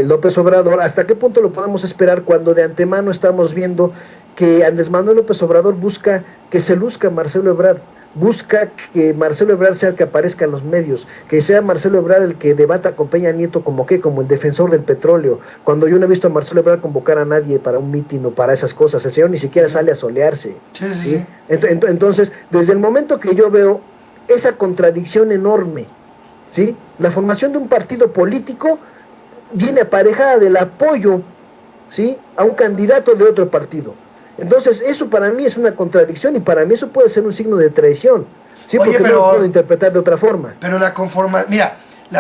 López Obrador? ¿Hasta qué punto lo podemos esperar cuando de antemano estamos viendo que Andrés Manuel López Obrador busca que se luzca Marcelo Ebrard, busca que Marcelo Ebrard sea el que aparezca en los medios, que sea Marcelo Ebrard el que debata con Peña Nieto como el defensor del petróleo, cuando yo no he visto a Marcelo Ebrard convocar a nadie para un mitin o para esas cosas? El señor ni siquiera sale a solearse. ¿Sí? Entonces, desde el momento que yo veo esa contradicción enorme, ¿sí?, la formación de un partido político viene aparejada del apoyo, ¿sí?, a un candidato de otro partido. Entonces, eso para mí es una contradicción, y para mí eso puede ser un signo de traición. Sí, porque no lo puedo interpretar de otra forma. Pero la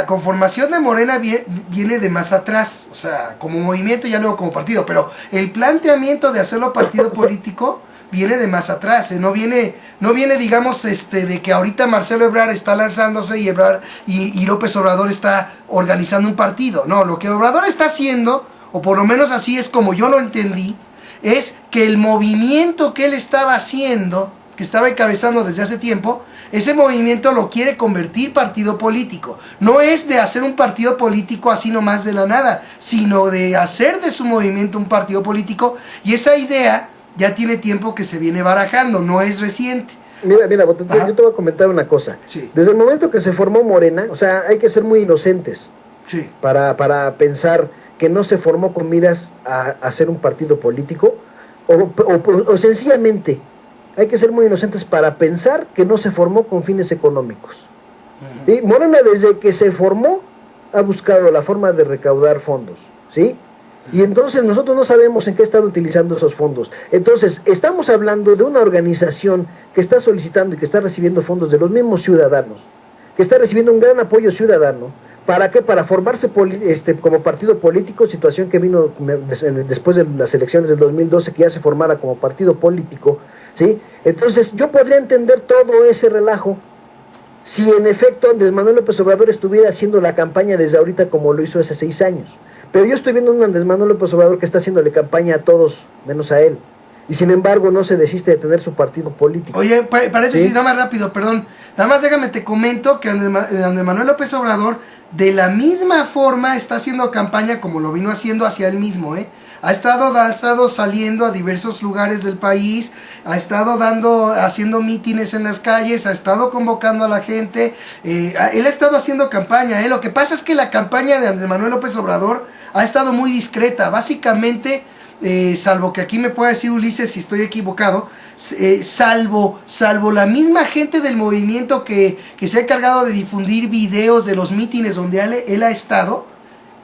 conformación de Morena viene de más atrás, o sea, como movimiento y ya luego como partido, pero el planteamiento de hacerlo partido político viene de más atrás, no viene digamos de que ahorita Marcelo Ebrard está lanzándose y López Obrador está organizando un partido. No, lo que Obrador está haciendo, o por lo menos así es como yo lo entendí, es que el movimiento que él estaba haciendo, que estaba encabezando desde hace tiempo, ese movimiento lo quiere convertir partido político. No es de hacer un partido político así nomás de la nada, sino de hacer de su movimiento un partido político, y esa idea ya tiene tiempo que se viene barajando, no es reciente. Mira, yo te voy a comentar una cosa. Sí. Desde el momento que se formó Morena, o sea, hay que ser muy inocentes, sí, para pensar que no se formó con miras a hacer un partido político, o sencillamente hay que ser muy inocentes para pensar que no se formó con fines económicos. ¿Sí? Morena, desde que se formó, ha buscado la forma de recaudar fondos, ¿sí? Y entonces nosotros no sabemos en qué están utilizando esos fondos. Entonces, estamos hablando de una organización que está solicitando y que está recibiendo fondos de los mismos ciudadanos, que está recibiendo un gran apoyo ciudadano. ¿Para qué? Para formarse como partido político, situación que vino después de las elecciones del 2012, que ya se formara como partido político, ¿sí? Entonces, yo podría entender todo ese relajo si en efecto Andrés Manuel López Obrador estuviera haciendo la campaña desde ahorita como lo hizo hace 6 años. Pero yo estoy viendo un Andrés Manuel López Obrador que está haciéndole campaña a todos, menos a él. Y sin embargo no se desiste de tener su partido político. Oye, paréntesis, ¿sí? Nada más rápido, perdón. Nada más déjame te comento que Andrés Manuel López Obrador de la misma forma está haciendo campaña como lo vino haciendo hacia él mismo, ¿eh? Ha estado saliendo a diversos lugares del país, ha estado haciendo mítines en las calles, ha estado convocando a la gente, él ha estado haciendo campaña, ¿eh? Lo que pasa es que la campaña de Andrés Manuel López Obrador ha estado muy discreta, básicamente, salvo que aquí me pueda decir Ulises si estoy equivocado, salvo la misma gente del movimiento que se ha encargado de difundir videos de los mítines donde él ha estado,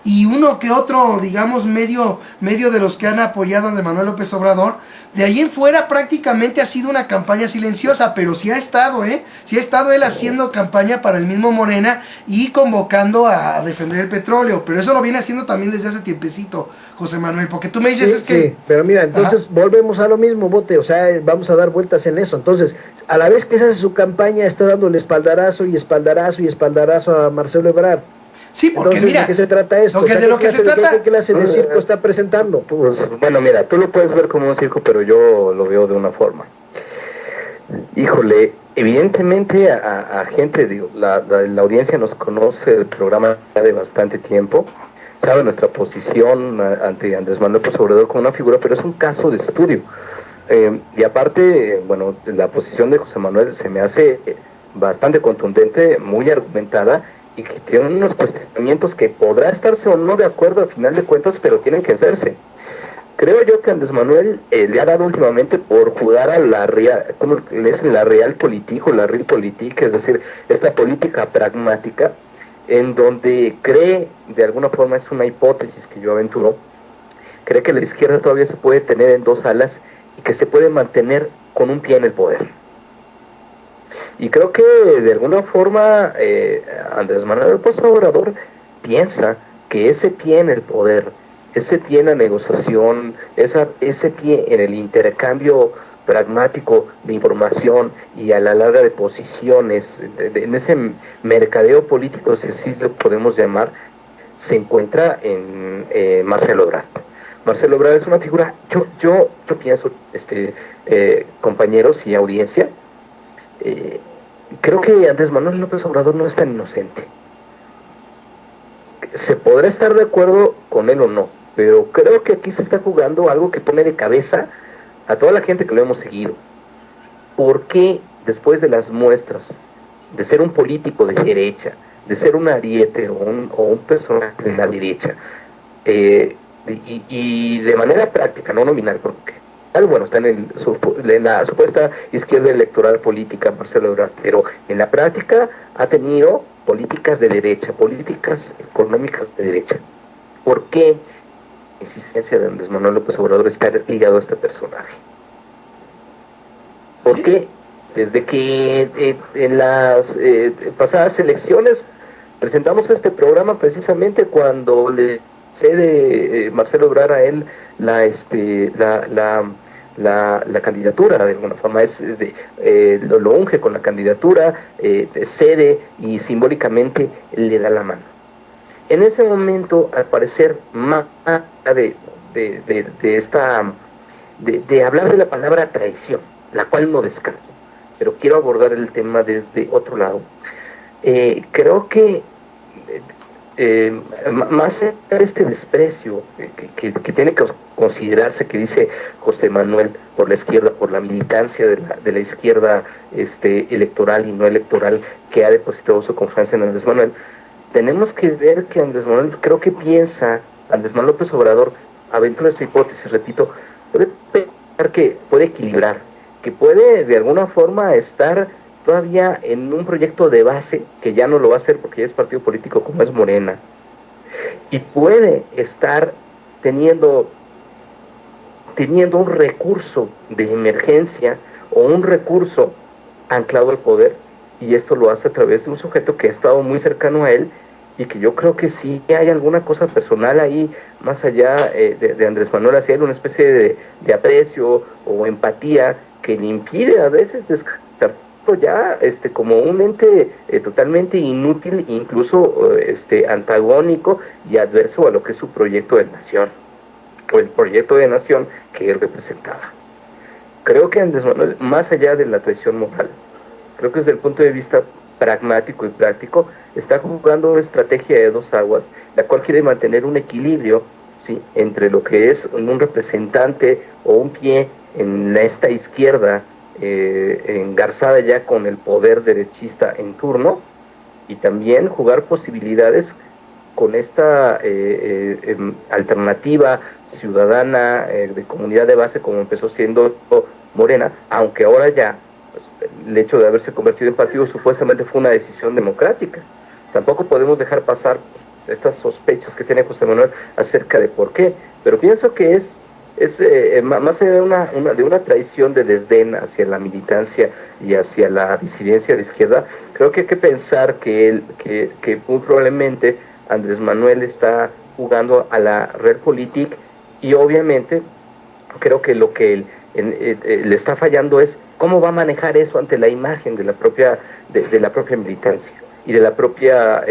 y uno que otro, digamos, medio de los que han apoyado a Andrés Manuel López Obrador, de ahí en fuera prácticamente ha sido una campaña silenciosa, pero sí ha estado él haciendo campaña para el mismo Morena y convocando a defender el petróleo, pero eso lo viene haciendo también desde hace tiempecito, José Manuel, porque tú me dices sí, es que... Sí, pero mira, entonces volvemos a lo mismo, Bote, o sea, vamos a dar vueltas en eso. Entonces, a la vez que se hace su campaña, está dándole espaldarazo a Marcelo Ebrard. Sí, porque entonces, mira, ¿de qué se trata esto? de lo que se trata... ¿Qué clase de circo está presentando? Pues, bueno, mira, tú lo puedes ver como un circo, pero yo lo veo de una forma. Híjole, evidentemente a gente, digo, la audiencia nos conoce el programa ya de bastante tiempo, sabe nuestra posición ante Andrés Manuel López Obrador como una figura, pero es un caso de estudio. Y aparte, la posición de José Manuel se me hace bastante contundente, muy argumentada, y que tiene unos cuestionamientos que podrá estarse o no de acuerdo al final de cuentas, pero tienen que hacerse. Creo yo que Andrés Manuel le ha dado últimamente por jugar a la real, ¿cómo le dicen? La realpolitik o la realpolitik, es decir, esta política pragmática, en donde cree, de alguna forma es una hipótesis que yo aventuro, cree que la izquierda todavía se puede tener en dos alas y que se puede mantener con un pie en el poder. Y creo que de alguna forma Andrés Manuel López Obrador piensa que ese pie en el poder, ese pie en la negociación, ese pie en el intercambio pragmático de información y a la larga de posiciones, en ese mercadeo político, si así lo podemos llamar, se encuentra en Marcelo Ebrard. Marcelo Ebrard es una figura, yo pienso, compañeros y audiencia, creo que Andrés Manuel López Obrador no es tan inocente. Se podrá estar de acuerdo con él o no, pero creo que aquí se está jugando algo que pone de cabeza a toda la gente que lo hemos seguido. ¿Por qué después de las muestras de ser un político de derecha, de ser un ariete o un personaje de la derecha, y de manera práctica, no nominal, porque bueno, está en la supuesta izquierda electoral política Marcelo Ebrard, pero en la práctica ha tenido políticas de derecha, políticas económicas de derecha? ¿Por qué la existencia de Andrés Manuel López Obrador está ligado a este personaje? ¿Por qué? Desde que en las pasadas elecciones presentamos este programa precisamente cuando le cede Marcelo Ebrard a él la candidatura, de alguna forma lo unge con la candidatura, cede y simbólicamente le da la mano. En ese momento, al parecer, más de hablar de la palabra traición, la cual no descarto, pero quiero abordar el tema desde otro lado. Creo que más de este desprecio que tiene que considerarse, que dice José Manuel, por la izquierda, por la militancia de la izquierda electoral y no electoral, que ha depositado su confianza en Andrés Manuel, tenemos que ver que Andrés Manuel, creo que piensa, Andrés Manuel López Obrador, aventura esta hipótesis, repito, puede pensar que puede equilibrar, que puede de alguna forma estar todavía en un proyecto de base, que ya no lo va a hacer porque ya es partido político como es Morena, y puede estar teniendo un recurso de emergencia o un recurso anclado al poder, y esto lo hace a través de un sujeto que ha estado muy cercano a él y que yo creo que sí hay alguna cosa personal ahí, más allá de Andrés Manuel hacia él, una especie de aprecio o empatía que le impide a veces descartar ya como un ente totalmente inútil, incluso antagónico y adverso a lo que es su proyecto de nación, o el proyecto de nación que él representaba. Creo que Andrés Manuel, más allá de la traición moral, creo que desde el punto de vista pragmático y práctico, está jugando una estrategia de dos aguas, la cual quiere mantener un equilibrio, ¿sí?, entre lo que es un representante o un pie en esta izquierda engarzada ya con el poder derechista en turno, y también jugar posibilidades con esta alternativa ciudadana de comunidad de base, como empezó siendo Morena, aunque ahora ya el hecho de haberse convertido en partido supuestamente fue una decisión democrática. Tampoco podemos dejar pasar estas sospechas que tiene José Manuel acerca de por qué, pero pienso que es más allá de una traición de desdén hacia la militancia y hacia la disidencia de izquierda. Creo que hay que pensar que muy probablemente Andrés Manuel está jugando a la realpolitik, y obviamente creo que lo que le está fallando es cómo va a manejar eso ante la imagen de la propia militancia y de la propia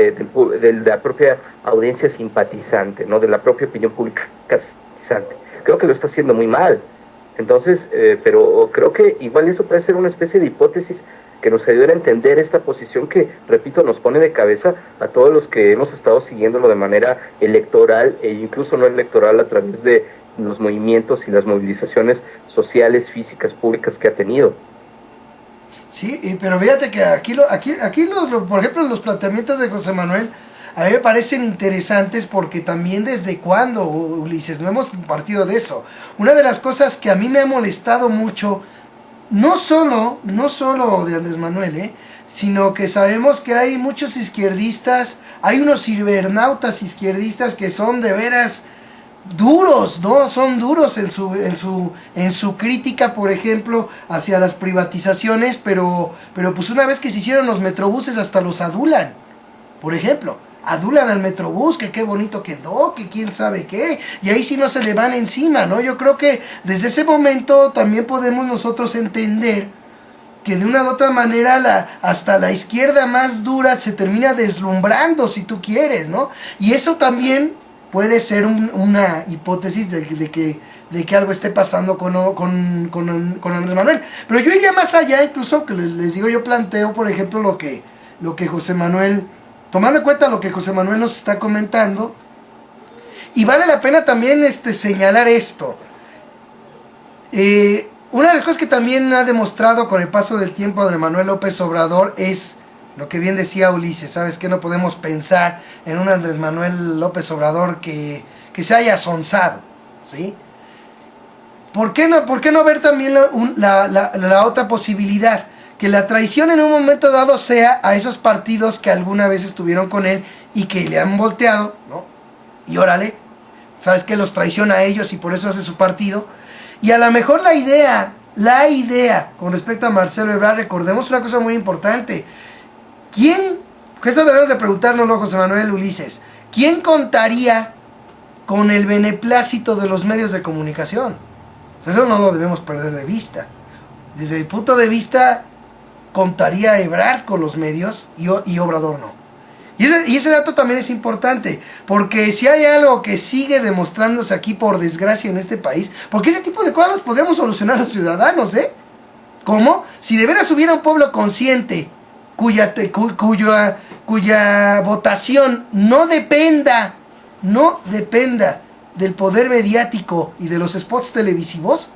audiencia simpatizante, ¿no?, de la propia opinión pública simpatizante. Creo que lo está haciendo muy mal. Entonces, pero creo que igual eso puede ser una especie de hipótesis que nos ayude a entender esta posición que, repito, nos pone de cabeza a todos los que hemos estado siguiéndolo de manera electoral e incluso no electoral, a través de los movimientos y las movilizaciones sociales, físicas, públicas que ha tenido. Sí, pero fíjate que por ejemplo, los planteamientos de José Manuel a mí me parecen interesantes porque también desde cuándo, Ulises, no hemos partido de eso. Una de las cosas que a mí me ha molestado mucho, no solo de Andrés Manuel, sino que sabemos que hay muchos izquierdistas, hay unos cibernautas izquierdistas que son de veras duros, ¿no? Son duros en su crítica, por ejemplo, hacia las privatizaciones, pero pues una vez que se hicieron los metrobuses hasta los adulan, por ejemplo. Adulan al Metrobús, que qué bonito quedó, que quién sabe qué, y ahí sí no se le van encima, ¿no? Yo creo que desde ese momento también podemos nosotros entender que de una u otra manera hasta la izquierda más dura se termina deslumbrando, si tú quieres, ¿no? Y eso también puede ser una hipótesis de que algo esté pasando con Andrés Manuel. Pero yo iría más allá, incluso, que les digo, yo planteo, por ejemplo, lo que José Manuel, tomando en cuenta lo que José Manuel nos está comentando, y vale la pena también señalar esto. Una de las cosas que también ha demostrado con el paso del tiempo Andrés Manuel López Obrador es lo que bien decía Ulises, ¿sabes qué? No podemos pensar en un Andrés Manuel López Obrador que se haya sonzado, ¿sí? ¿Por qué no ver también la otra posibilidad? Que la traición en un momento dado sea a esos partidos que alguna vez estuvieron con él y que le han volteado, ¿no? Y órale, ¿sabes qué? Los traiciona a ellos y por eso hace su partido. Y a lo mejor la idea con respecto a Marcelo Ebrard, recordemos una cosa muy importante. ¿Quién, que esto debemos de preguntárnoslo, José Manuel, Ulises, quién contaría con el beneplácito de los medios de comunicación? Eso no lo debemos perder de vista. Desde mi punto de vista, contaría Ebrard con los medios y Obrador no. Y ese dato también es importante, porque si hay algo que sigue demostrándose aquí por desgracia en este país, porque ese tipo de cosas las podríamos solucionar los ciudadanos, ¿Cómo? Si de veras hubiera un pueblo consciente cuya votación no dependa del poder mediático y de los spots televisivos,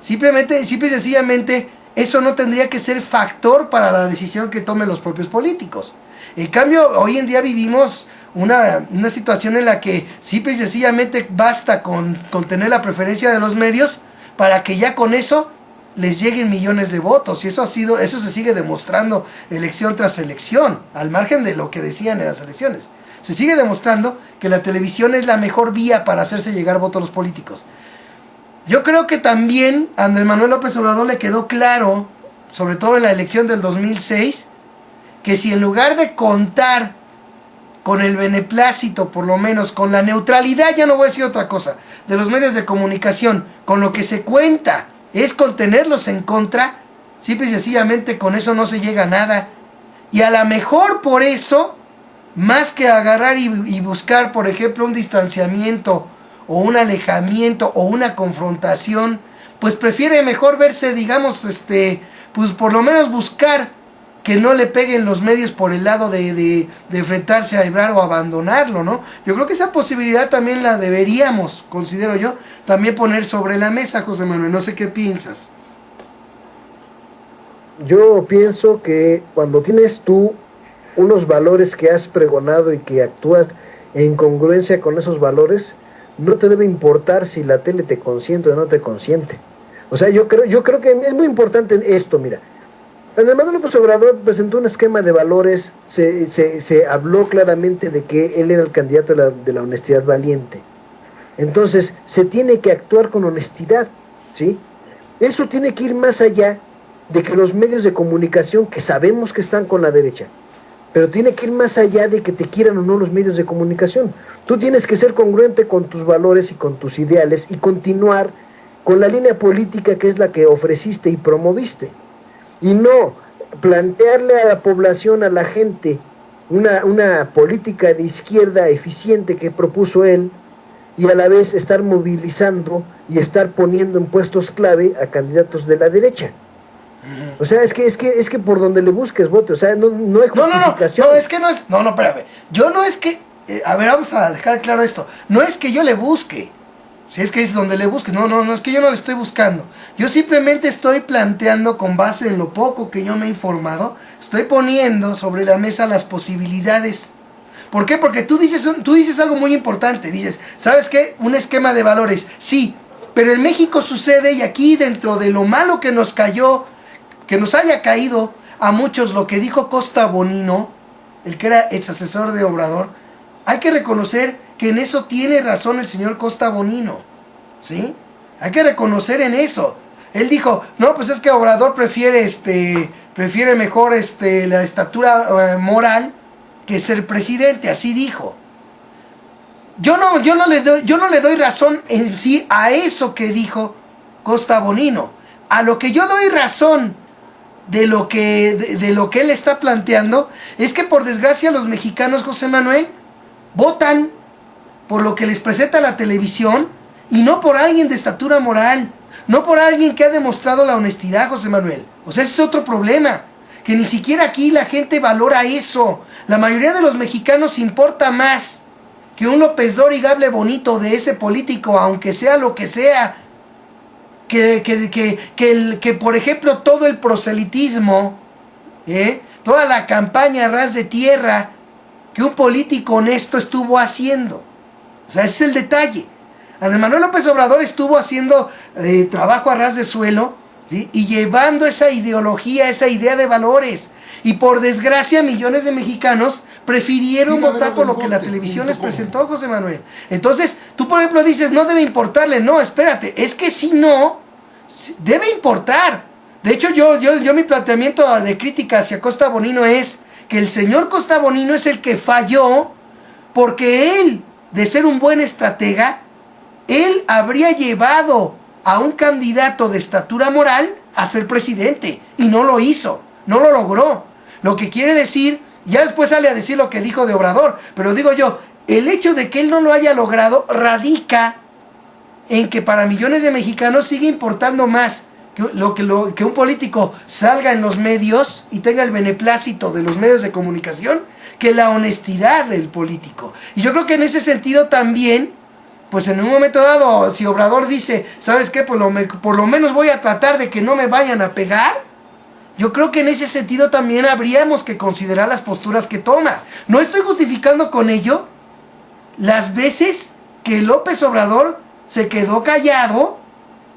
simple y sencillamente eso no tendría que ser factor para la decisión que tomen los propios políticos. En cambio, hoy en día vivimos una situación en la que simple y sencillamente basta con tener la preferencia de los medios para que ya con eso les lleguen millones de votos, y eso se sigue demostrando elección tras elección, al margen de lo que decían en las elecciones. Se sigue demostrando que la televisión es la mejor vía para hacerse llegar votos a los políticos. Yo creo que también a Andrés Manuel López Obrador le quedó claro, sobre todo en la elección del 2006, que si en lugar de contar con el beneplácito, por lo menos con la neutralidad, ya no voy a decir otra cosa, de los medios de comunicación, con lo que se cuenta es con tenerlos en contra, simple y sencillamente con eso no se llega a nada. Y a lo mejor por eso, más que agarrar y buscar, por ejemplo, un distanciamiento o un alejamiento o una confrontación, pues prefiere mejor verse, digamos, pues por lo menos buscar que no le peguen los medios por el lado de enfrentarse a Ebrard o abandonarlo, ¿no? Yo creo que esa posibilidad también la deberíamos, considero yo, también poner sobre la mesa, José Manuel. No sé qué piensas. Yo pienso que cuando tienes tú unos valores que has pregonado y que actúas en congruencia con esos valores, no te debe importar si la tele te consiente o no te consiente. O sea, yo creo que es muy importante esto, mira. Andrés Manuel López Obrador presentó un esquema de valores, se habló claramente de que él era el candidato de la honestidad valiente. Entonces, se tiene que actuar con honestidad, ¿sí? Eso tiene que ir más allá de que los medios de comunicación, que sabemos que están con la derecha, pero tiene que ir más allá de que te quieran o no los medios de comunicación. Tú tienes que ser congruente con tus valores y con tus ideales y continuar con la línea política que es la que ofreciste y promoviste. Y no plantearle a la población, a la gente, una política de izquierda eficiente que propuso él, y a la vez estar movilizando y estar poniendo en puestos clave a candidatos de la derecha. O sea, es que por donde le busques voto, o sea, no hay justificación. No, espérame. Yo no es que, a ver, vamos a dejar claro esto. No es que yo le busque. Si es que es donde le busques. No, es que yo no le estoy buscando. Yo simplemente estoy planteando con base en lo poco que yo me he informado, estoy poniendo sobre la mesa las posibilidades. ¿Por qué? Porque tú dices algo muy importante. Dices, ¿sabes qué? Un esquema de valores. Sí, pero en México sucede, y aquí dentro de lo malo que nos cayó, que nos haya caído a muchos lo que dijo Costa Bonino, el que era ex asesor de Obrador, hay que reconocer que en eso tiene razón el señor Costa Bonino, ¿sí? Hay que reconocer en eso. Él dijo, no, pues es que Obrador prefiere mejor la estatura moral que ser presidente, así dijo. Yo no le doy razón en sí a eso que dijo Costa Bonino. A lo que yo doy razón de lo que él está planteando es que por desgracia los mexicanos, José Manuel, votan por lo que les presenta la televisión y no por alguien de estatura moral, no por alguien que ha demostrado la honestidad, José Manuel. O sea, ese es otro problema, que ni siquiera aquí la gente valora eso. La mayoría de los mexicanos importa más que un López Dóriga hable bonito de ese político, aunque sea lo que sea, que por ejemplo todo el proselitismo, toda la campaña a ras de tierra que un político honesto estuvo haciendo. O sea, ese es el detalle. Andrés Manuel López Obrador estuvo haciendo trabajo a ras de suelo, ¿sí? Y llevando esa ideología, esa idea de valores. Y por desgracia millones de mexicanos prefirieron votar por lo que la televisión les presentó, José Manuel. Entonces, tú por ejemplo dices, no debe importarle. No, espérate, es que si no, debe importar. De hecho, yo mi planteamiento de crítica hacia Costa Bonino es que el señor Costa Bonino es el que falló, porque él, de ser un buen estratega, él habría llevado a un candidato de estatura moral a ser presidente, y no lo hizo, no lo logró. Lo que quiere decir, ya después sale a decir lo que dijo de Obrador, pero digo yo, el hecho de que él no lo haya logrado radica en que para millones de mexicanos sigue importando más que un político salga en los medios y tenga el beneplácito de los medios de comunicación que la honestidad del político. Y yo creo que en ese sentido también, pues en un momento dado, si Obrador dice, ¿sabes qué? Por lo menos voy a tratar de que no me vayan a pegar. Yo creo que en ese sentido también habríamos que considerar las posturas que toma. No estoy justificando con ello las veces que López Obrador se quedó callado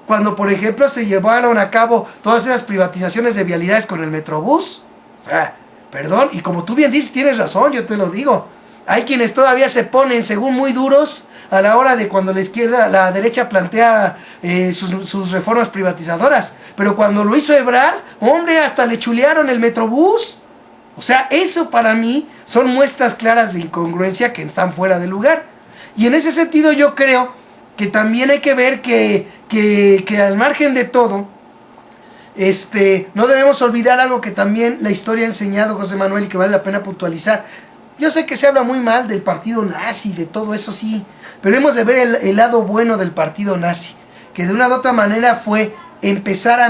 cuando, por ejemplo, se llevaron a cabo todas esas privatizaciones de vialidades con el Metrobús. O sea, perdón, y como tú bien dices, tienes razón, yo te lo digo. Hay quienes todavía se ponen, según muy duros, a la hora de cuando la derecha plantea sus reformas privatizadoras. Pero cuando lo hizo Ebrard, hombre, hasta le chulearon el Metrobús. O sea, eso para mí son muestras claras de incongruencia que están fuera de lugar. Y en ese sentido yo creo que también hay que ver que al margen de todo, no debemos olvidar algo que también la historia ha enseñado, José Manuel, y que vale la pena puntualizar. Yo sé que se habla muy mal del partido nazi, de todo eso sí, pero hemos de ver el lado bueno del partido nazi, que de una u otra manera fue empezar a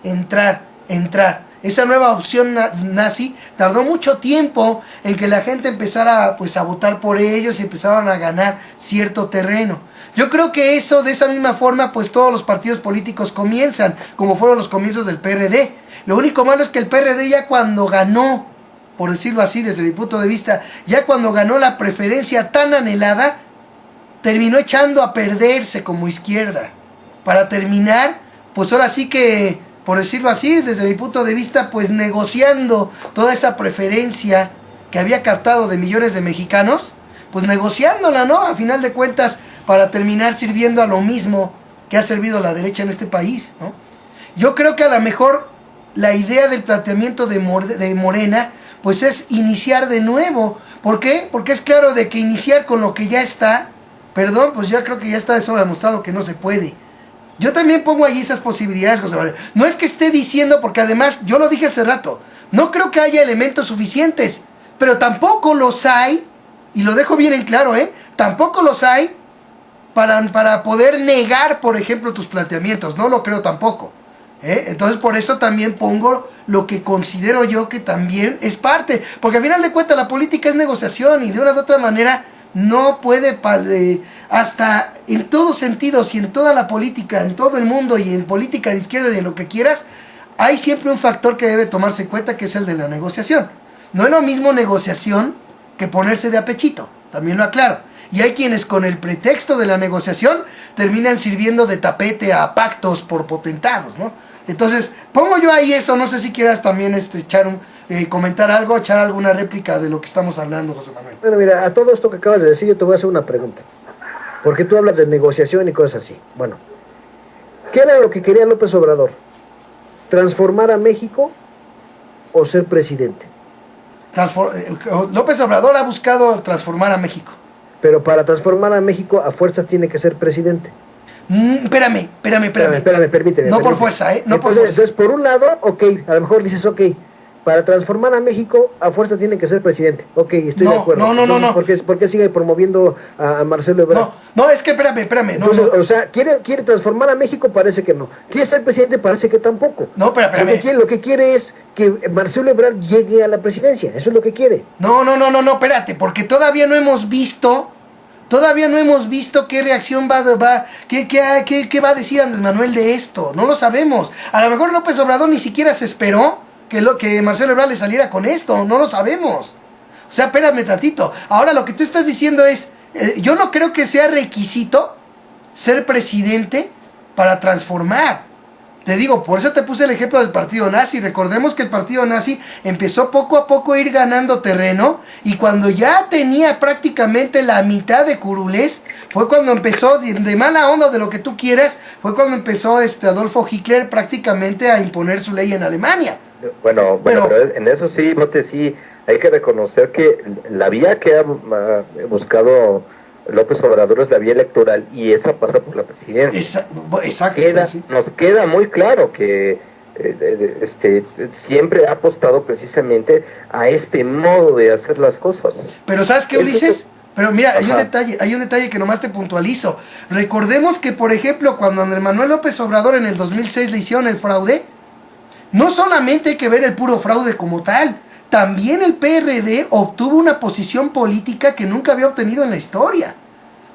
entrar. Esa nueva opción nazi tardó mucho tiempo en que la gente empezara pues a votar por ellos y empezaron a ganar cierto terreno. Yo creo que eso, de esa misma forma, pues todos los partidos políticos comienzan, como fueron los comienzos del PRD. Lo único malo es que el PRD ya cuando ganó, por decirlo así desde mi punto de vista, ya cuando ganó la preferencia tan anhelada, terminó echando a perderse como izquierda. Para terminar, pues ahora sí que, por decirlo así, desde mi punto de vista, pues negociando toda esa preferencia que había captado de millones de mexicanos, pues negociándola, ¿no? A final de cuentas, para terminar sirviendo a lo mismo que ha servido la derecha en este país, ¿no? Yo creo que a lo mejor la idea del planteamiento de Morena, pues es iniciar de nuevo. ¿Por qué? Porque es claro de que iniciar con lo que ya está, pues ya creo que ya está de sobra demostrado que no se puede. Yo también pongo allí esas posibilidades, José Manuel. No es que esté diciendo, porque además, yo lo dije hace rato, no creo que haya elementos suficientes, pero tampoco los hay, y lo dejo bien en claro, tampoco los hay para poder negar, por ejemplo, tus planteamientos. No lo creo tampoco. Entonces por eso también pongo lo que considero yo que también es parte, porque al final de cuentas la política es negociación y de una u otra manera no puede, hasta en todos sentidos y en toda la política, en todo el mundo y en política de izquierda y de lo que quieras, hay siempre un factor que debe tomarse en cuenta, que es el de la negociación. No es lo mismo negociación que ponerse de apechito, también lo aclaro. Y hay quienes con el pretexto de la negociación terminan sirviendo de tapete a pactos por potentados, ¿no? Entonces, pongo yo ahí eso, no sé si quieras también echar comentar algo, echar alguna réplica de lo que estamos hablando, José Manuel. Bueno, mira, a todo esto que acabas de decir, yo te voy a hacer una pregunta. Porque tú hablas de negociación y cosas así. Bueno, ¿qué era lo que quería López Obrador? ¿Transformar a México o ser presidente? López Obrador ha buscado transformar a México. Pero para transformar a México a fuerza tiene que ser presidente. Espérame. Permíteme. No por fuerza, no por fuerza. Entonces, por un lado, ok, a lo mejor dices, ok, para transformar a México a fuerza tiene que ser presidente. Ok, estoy de acuerdo. No. ¿Por qué sigue promoviendo a Marcelo Ebrard? No, es que espérame. Entonces, o sea, quiere transformar a México, parece que no. Quiere ser presidente, parece que tampoco. No, pero espérame. Lo que quiere es que Marcelo Ebrard llegue a la presidencia. Eso es lo que quiere. No, espérate, porque todavía no hemos visto qué reacción qué va a decir Andrés Manuel de esto. No lo sabemos. A lo mejor López Obrador ni siquiera se esperó que Marcelo Ebrard le saliera con esto. No lo sabemos. O sea, espérame tantito. Ahora lo que tú estás diciendo es, yo no creo que sea requisito ser presidente para transformar. Te digo, por eso te puse el ejemplo del partido nazi. Recordemos que el partido nazi empezó poco a poco a ir ganando terreno, y cuando ya tenía prácticamente la mitad de curules, fue cuando empezó, de mala onda o de lo que tú quieras, fue cuando empezó Adolfo Hitler prácticamente a imponer su ley en Alemania. Bueno, pero en eso sí, sí, hay que reconocer que la vía que ha buscado López Obrador es la vía electoral, y esa pasa por la presidencia. Exacto. Sí. Nos queda muy claro que siempre ha apostado precisamente a este modo de hacer las cosas. Pero ¿sabes qué, Ulises? Pero mira, hay un detalle que nomás te puntualizo. Recordemos que, por ejemplo, cuando Andrés Manuel López Obrador en el 2006 le hicieron el fraude, no solamente hay que ver el puro fraude como tal, también el PRD obtuvo una posición política que nunca había obtenido en la historia.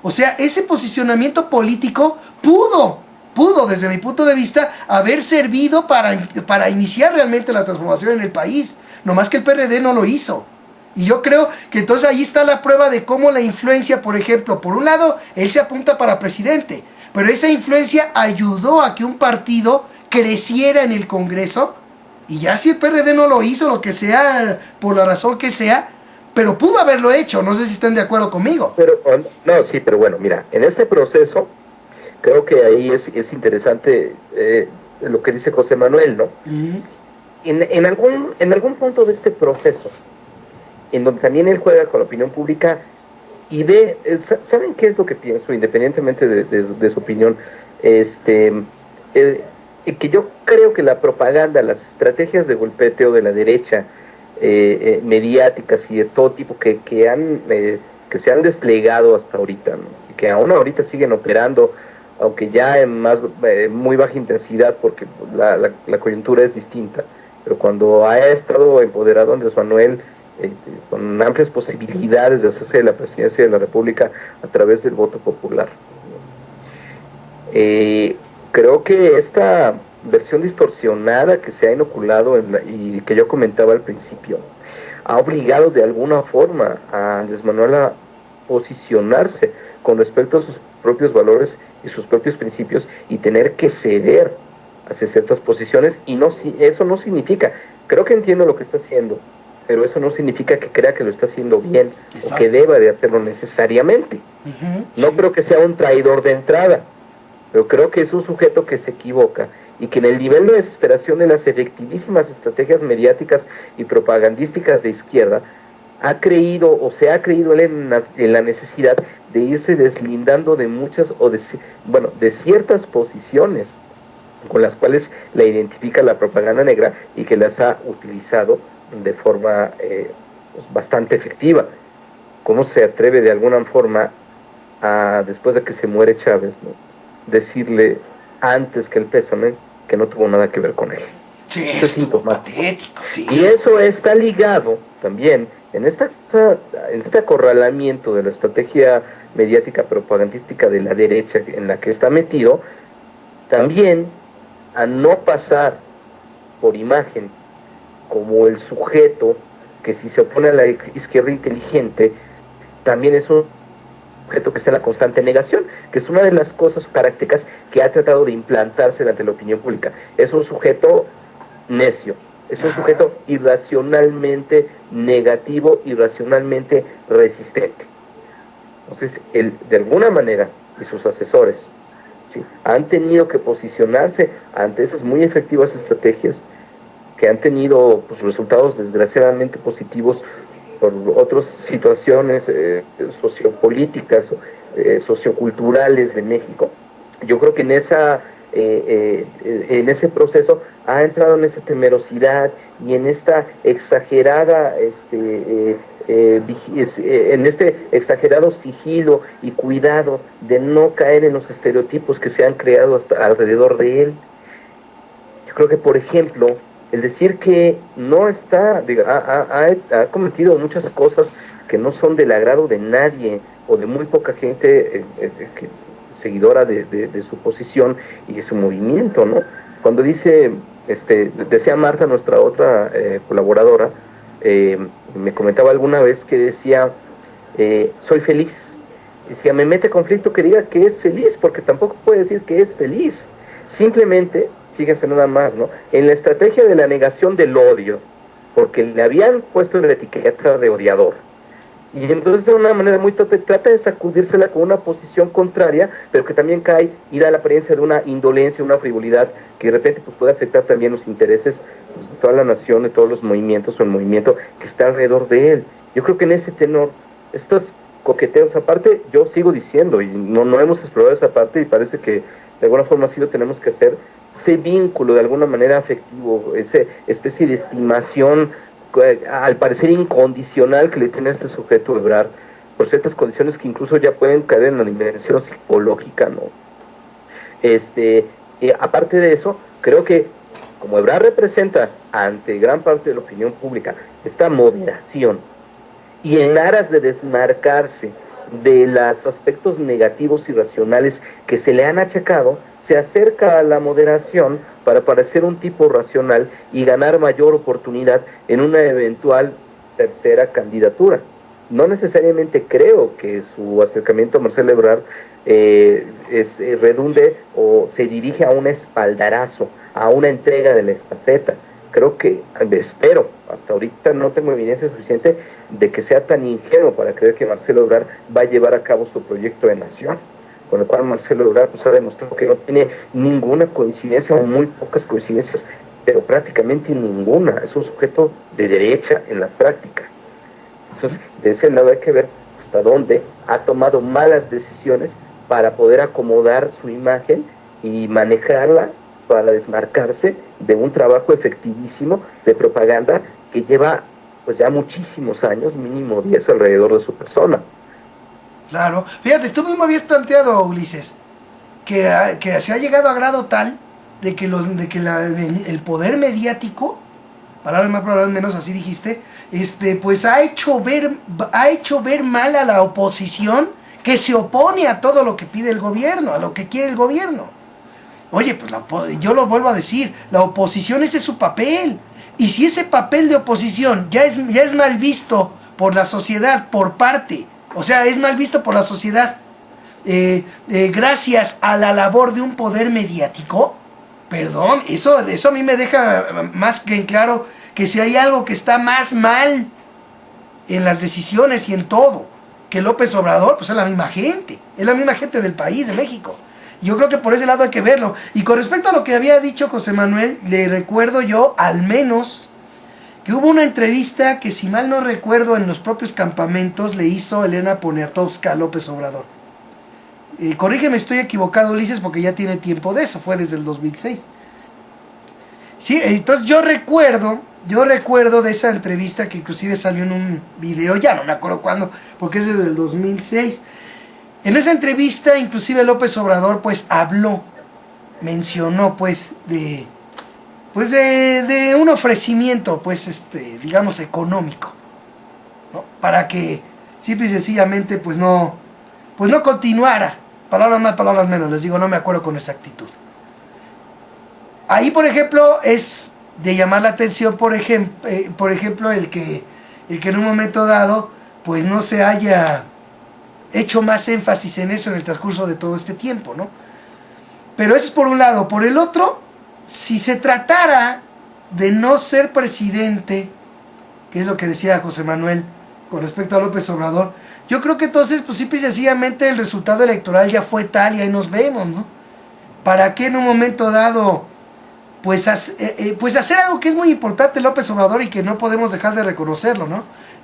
O sea, ese posicionamiento político pudo, desde mi punto de vista, haber servido para iniciar realmente la transformación en el país. Nomás que el PRD no lo hizo. Y yo creo que entonces ahí está la prueba de cómo la influencia, por ejemplo, por un lado, él se apunta para presidente, pero esa influencia ayudó a que un partido creciera en el Congreso. Y ya si el PRD no lo hizo, lo que sea, por la razón que sea, pero pudo haberlo hecho. No sé si están de acuerdo conmigo. Pero bueno, mira, en este proceso, creo que ahí es interesante lo que dice José Manuel, ¿no? Uh-huh. En algún punto de este proceso, en donde también él juega con la opinión pública y ve, ¿saben qué es lo que pienso? Independientemente de su opinión, que yo creo que la propaganda, las estrategias de golpeteo de la derecha, mediáticas y de todo tipo que se han desplegado hasta ahorita, ¿no? Y que aún ahorita siguen operando, aunque ya en muy baja intensidad, porque la coyuntura es distinta, pero cuando ha estado empoderado Andrés Manuel, con amplias posibilidades de hacerse de la presidencia de la República a través del voto popular, creo que esta versión distorsionada que se ha inoculado y que yo comentaba al principio, ha obligado de alguna forma a Andrés Manuel a posicionarse con respecto a sus propios valores y sus propios principios, y tener que ceder hacia ciertas posiciones, y eso no significa, creo que entiendo lo que está haciendo, pero eso no significa que crea que lo está haciendo bien. Exacto. O que deba de hacerlo necesariamente. Uh-huh, no creo que sea un traidor de entrada, pero creo que es un sujeto que se equivoca, y que en el nivel de desesperación de las efectivísimas estrategias mediáticas y propagandísticas de izquierda, se ha creído él en la necesidad de irse deslindando de muchas, de ciertas posiciones con las cuales la identifica la propaganda negra, y que las ha utilizado de forma bastante efectiva. ¿Cómo se atreve de alguna forma después de que se muere Chávez, ¿no?, decirle antes que el pésame que no tuvo nada que ver con él? Sí, Eso es sintomático. patético, sí. Y eso está ligado también en este acorralamiento de la estrategia mediática propagandística de la derecha en la que está metido, también a no pasar por imagen como el sujeto que si se opone a la izquierda inteligente, también es un sujeto que está en la constante negación, que es una de las cosas prácticas que ha tratado de implantarse ante la opinión pública. Es un sujeto necio, es un sujeto irracionalmente negativo, irracionalmente resistente. Entonces, él, de alguna manera, y sus asesores, ¿sí?, han tenido que posicionarse ante esas muy efectivas estrategias que han tenido pues, resultados desgraciadamente positivos por otras situaciones sociopolíticas, socioculturales de México. Yo creo que en ese proceso ha entrado en esa temerosidad y en esta exagerada en este exagerado sigilo y cuidado de no caer en los estereotipos que se han creado hasta alrededor de él. Yo creo que, por ejemplo, el decir que no está, ha cometido muchas cosas que no son del agrado de nadie o de muy poca gente seguidora de su posición y de su movimiento, ¿no? Cuando dice, decía Marta, nuestra otra colaboradora, me comentaba alguna vez que decía, soy feliz. Decía, me mete conflicto que diga que es feliz, porque tampoco puede decir que es feliz. Simplemente, fíjense nada más, ¿no?, en la estrategia de la negación del odio, porque le habían puesto la etiqueta de odiador. Y entonces de una manera muy torpe trata de sacudírsela con una posición contraria, pero que también cae y da la apariencia de una indolencia, una frivolidad, que de repente pues, puede afectar también los intereses pues, de toda la nación, de todos los movimientos o el movimiento que está alrededor de él. Yo creo que en ese tenor, estos coqueteos, aparte, yo sigo diciendo, y no hemos explorado esa parte, y parece que de alguna forma sí lo tenemos que hacer, ese vínculo de alguna manera afectivo, esa especie de estimación, al parecer incondicional, que le tiene a este sujeto Ebrard, por ciertas condiciones que incluso ya pueden caer en la dimensión psicológica, ¿no? Aparte de eso, creo que como Ebrard representa ante gran parte de la opinión pública esta moderación, y en aras de desmarcarse de los aspectos negativos y racionales que se le han achacado, se acerca a la moderación para parecer un tipo racional y ganar mayor oportunidad en una eventual tercera candidatura. No necesariamente creo que su acercamiento a Marcelo Ebrard redunde o se dirige a un espaldarazo, a una entrega de la estafeta. Creo que, espero, hasta ahorita no tengo evidencia suficiente de que sea tan ingenuo para creer que Marcelo Ebrard va a llevar a cabo su proyecto de nación, con el cual Marcelo Ebrard pues, ha demostrado que no tiene ninguna coincidencia o muy pocas coincidencias, pero prácticamente ninguna. Es un sujeto de derecha en la práctica. Entonces, de ese lado hay que ver hasta dónde ha tomado malas decisiones para poder acomodar su imagen y manejarla para desmarcarse de un trabajo efectivísimo de propaganda que lleva pues ya muchísimos años, mínimo 10 alrededor de su persona. Claro, fíjate, tú mismo habías planteado, Ulises, que se ha llegado a grado tal de que el poder mediático, palabras más, palabras menos, así dijiste, pues ha hecho ver mal a la oposición que se opone a todo lo que pide el gobierno, a lo que quiere el gobierno. Oye, pues yo lo vuelvo a decir, la oposición ese es su papel. Y si ese papel de oposición ya es mal visto por la sociedad, es mal visto por la sociedad, gracias a la labor de un poder mediático, perdón, eso a mí me deja más que en claro que si hay algo que está más mal en las decisiones y en todo, que López Obrador, pues es la misma gente del país, de México. Yo creo que por ese lado hay que verlo. Y con respecto a lo que había dicho José Manuel, le recuerdo yo, al menos, que hubo una entrevista que, si mal no recuerdo, en los propios campamentos le hizo Elena Poniatowska a López Obrador. Corrígeme, estoy equivocado, Ulises, porque ya tiene tiempo de eso, fue desde el 2006. Sí, entonces yo recuerdo de esa entrevista que inclusive salió en un video, ya no me acuerdo cuándo, porque es desde el 2006. En esa entrevista, inclusive López Obrador, pues mencionó, pues, pues de un ofrecimiento, pues digamos económico, ¿no? Para que simple y sencillamente pues no continuara. Palabras más, palabras menos, les digo, no me acuerdo con exactitud. Ahí, por ejemplo, es de llamar la atención, por ejemplo, el que en un momento dado pues no se haya hecho más énfasis en eso en el transcurso de todo este tiempo, ¿no? Pero eso es por un lado. Por el otro, si se tratara de no ser presidente, que es lo que decía José Manuel con respecto a López Obrador, yo creo que entonces, pues simple y sencillamente el resultado electoral ya fue tal y ahí nos vemos, ¿no? ¿Para qué en un momento dado, pues hacer algo que es muy importante López Obrador y que no podemos dejar de reconocerlo, ¿no?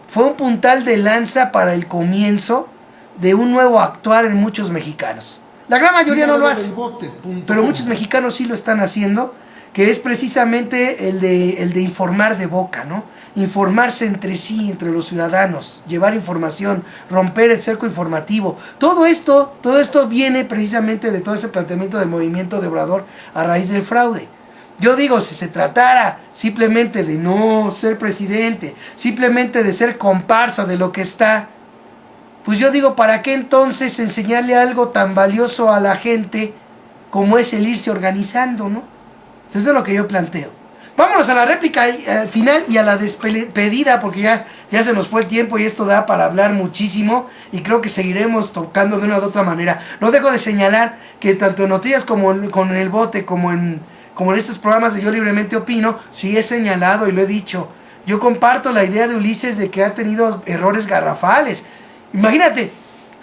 Fue un puntal de lanza para el comienzo de un nuevo actuar en muchos mexicanos. La gran mayoría no lo hace, pero muchos mexicanos sí lo están haciendo, que es precisamente el de informar de boca, ¿no? Informarse entre sí, entre los ciudadanos, llevar información, romper el cerco informativo. Todo esto viene precisamente de todo ese planteamiento del movimiento de Obrador a raíz del fraude. Yo digo, si se tratara simplemente de no ser presidente, simplemente de ser comparsa de lo que está, pues yo digo, ¿para qué entonces enseñarle algo tan valioso a la gente como es el irse organizando, ¿no? Eso es lo que yo planteo. Vámonos a la réplica final y a la despedida, porque ya se nos fue el tiempo y esto da para hablar muchísimo y creo que seguiremos tocando de una u otra manera. No dejo de señalar que tanto en Noticias como con El Bote, como en estos programas de Yo Libremente Opino, sí he señalado y lo he dicho. Yo comparto la idea de Ulises de que ha tenido errores garrafales. Imagínate,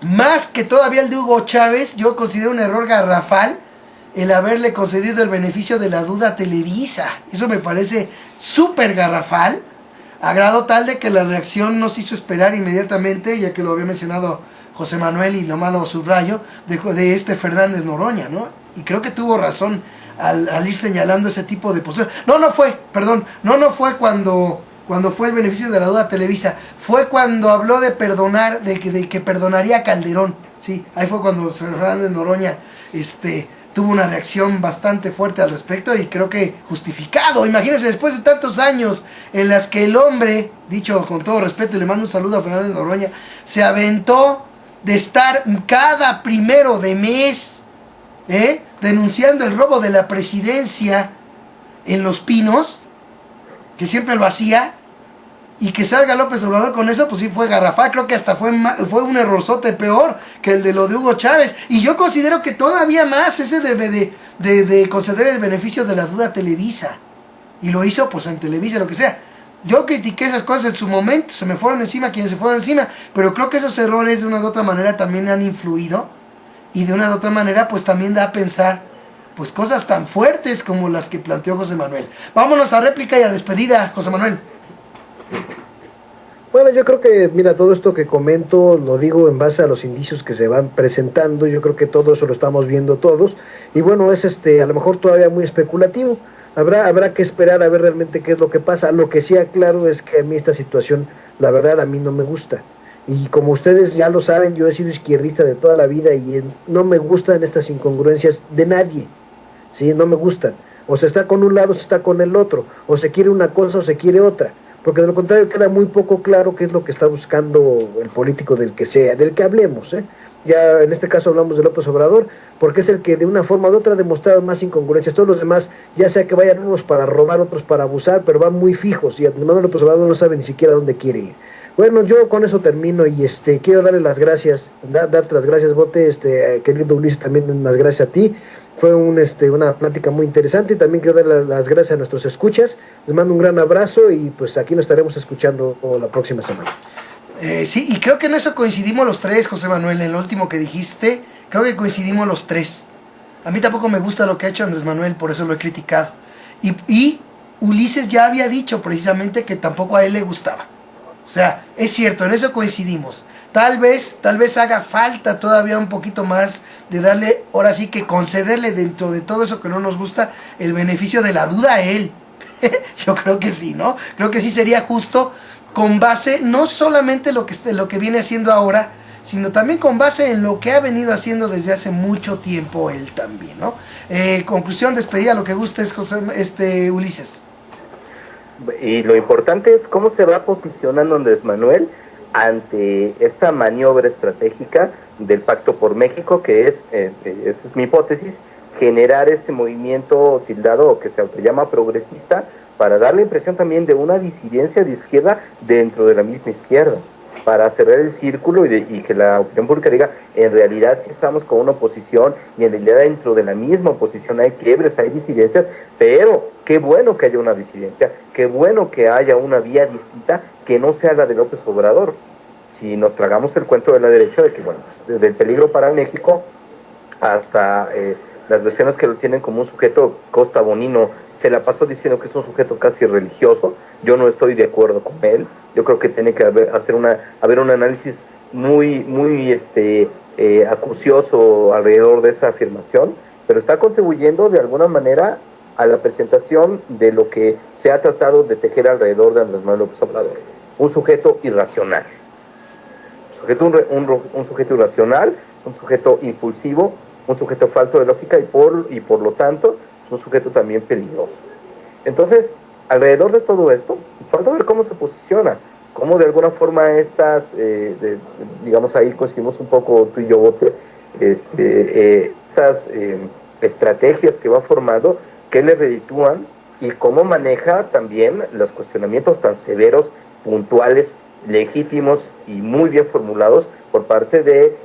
más que todavía el de Hugo Chávez, yo considero un error garrafal el haberle concedido el beneficio de la duda a Televisa. Eso me parece súper garrafal, a grado tal de que la reacción nos hizo esperar inmediatamente, ya que lo había mencionado José Manuel y nomás lo subrayo, de Fernández Noroña, ¿no? Y creo que tuvo razón al ir señalando ese tipo de postura. No fue cuando fue el beneficio de la duda a Televisa, fue cuando habló de perdonar, de que perdonaría a Calderón, sí, ahí fue cuando Fernández Noroña, tuvo una reacción bastante fuerte al respecto y creo que justificado. Imagínense, después de tantos años en las que el hombre, dicho con todo respeto, y le mando un saludo a Fernández Noroña, se aventó de estar cada primero de mes denunciando el robo de la presidencia en Los Pinos, que siempre lo hacía, y que salga López Obrador con eso, pues sí fue garrafal. Creo que hasta fue un errorzote peor que el de lo de Hugo Chávez. Y yo considero que todavía más ese debe de conceder el beneficio de la duda a Televisa. Y lo hizo pues en Televisa, lo que sea. Yo critiqué esas cosas en su momento, se me fueron encima quienes se fueron encima, pero creo que esos errores de una u otra manera también han influido. Y de una u otra manera pues también da a pensar pues cosas tan fuertes como las que planteó José Manuel. Vámonos a réplica y a despedida, José Manuel. Bueno, yo creo que, mira, todo esto que comento lo digo en base a los indicios que se van presentando. Yo creo que todo eso lo estamos viendo todos. Y bueno, es a lo mejor todavía muy especulativo. Habrá que esperar a ver realmente qué es lo que pasa. Lo que sí aclaro es que a mí esta situación, la verdad, a mí no me gusta. Y como ustedes ya lo saben, yo he sido izquierdista de toda la vida y no me gustan estas incongruencias de nadie. ¿Sí? No me gustan. O se está con un lado o se está con el otro. O se quiere una cosa o se quiere otra. Porque de lo contrario queda muy poco claro qué es lo que está buscando el político del que sea, del que hablemos, ¿eh? Ya en este caso hablamos de López Obrador, porque es el que de una forma u otra ha demostrado más incongruencias. Todos los demás, ya sea que vayan unos para robar, otros para abusar, pero van muy fijos, y además López Obrador no sabe ni siquiera dónde quiere ir. Bueno, yo con eso termino y quiero darle las gracias, darte las gracias, Bote, querido Ulises, también unas gracias a ti. Fue una plática muy interesante y también quiero dar las gracias a nuestros escuchas. Les mando un gran abrazo y pues aquí nos estaremos escuchando la próxima semana. Sí, y creo que en eso coincidimos los tres, José Manuel, en lo último que dijiste, creo que coincidimos los tres. A mí tampoco me gusta lo que ha hecho Andrés Manuel, por eso lo he criticado. Y Ulises ya había dicho precisamente que tampoco a él le gustaba. O sea, es cierto, en eso coincidimos. Tal vez haga falta todavía un poquito más de darle, ahora sí que concederle dentro de todo eso que no nos gusta, el beneficio de la duda a él. Yo creo que sí, ¿no? Creo que sí sería justo con base no solamente lo que viene haciendo ahora, sino también con base en lo que ha venido haciendo desde hace mucho tiempo él también, ¿no? Conclusión, despedida, lo que guste, Ulises. Y lo importante es cómo se va posicionando Andrés Manuel ante esta maniobra estratégica del Pacto por México, que es, esa es mi hipótesis, generar este movimiento tildado o que se autollama progresista, para dar la impresión también de una disidencia de izquierda dentro de la misma izquierda, para cerrar el círculo y que la opinión pública diga, en realidad sí estamos con una oposición, y en realidad dentro de la misma oposición hay quiebres, hay disidencias, pero qué bueno que haya una disidencia, qué bueno que haya una vía distinta que no sea la de López Obrador. Si nos tragamos el cuento de la derecha de que, bueno, desde el peligro para México hasta las versiones que lo tienen como un sujeto, Costa Bonino se la pasó diciendo que es un sujeto casi religioso. Yo no estoy de acuerdo con él. Yo creo que tiene que haber un análisis muy acucioso alrededor de esa afirmación, pero está contribuyendo de alguna manera a la presentación de lo que se ha tratado de tejer alrededor de Andrés Manuel López Obrador. Un sujeto irracional. Un sujeto irracional, un sujeto impulsivo, un sujeto falto de lógica y por lo tanto es un sujeto también peligroso. Entonces, alrededor de todo esto, falta ver cómo se posiciona, cómo de alguna forma estas, digamos ahí coincidimos un poco tú y yo, Bote, estas estrategias que va formando, que le reditúan y cómo maneja también los cuestionamientos tan severos, puntuales, legítimos y muy bien formulados por parte de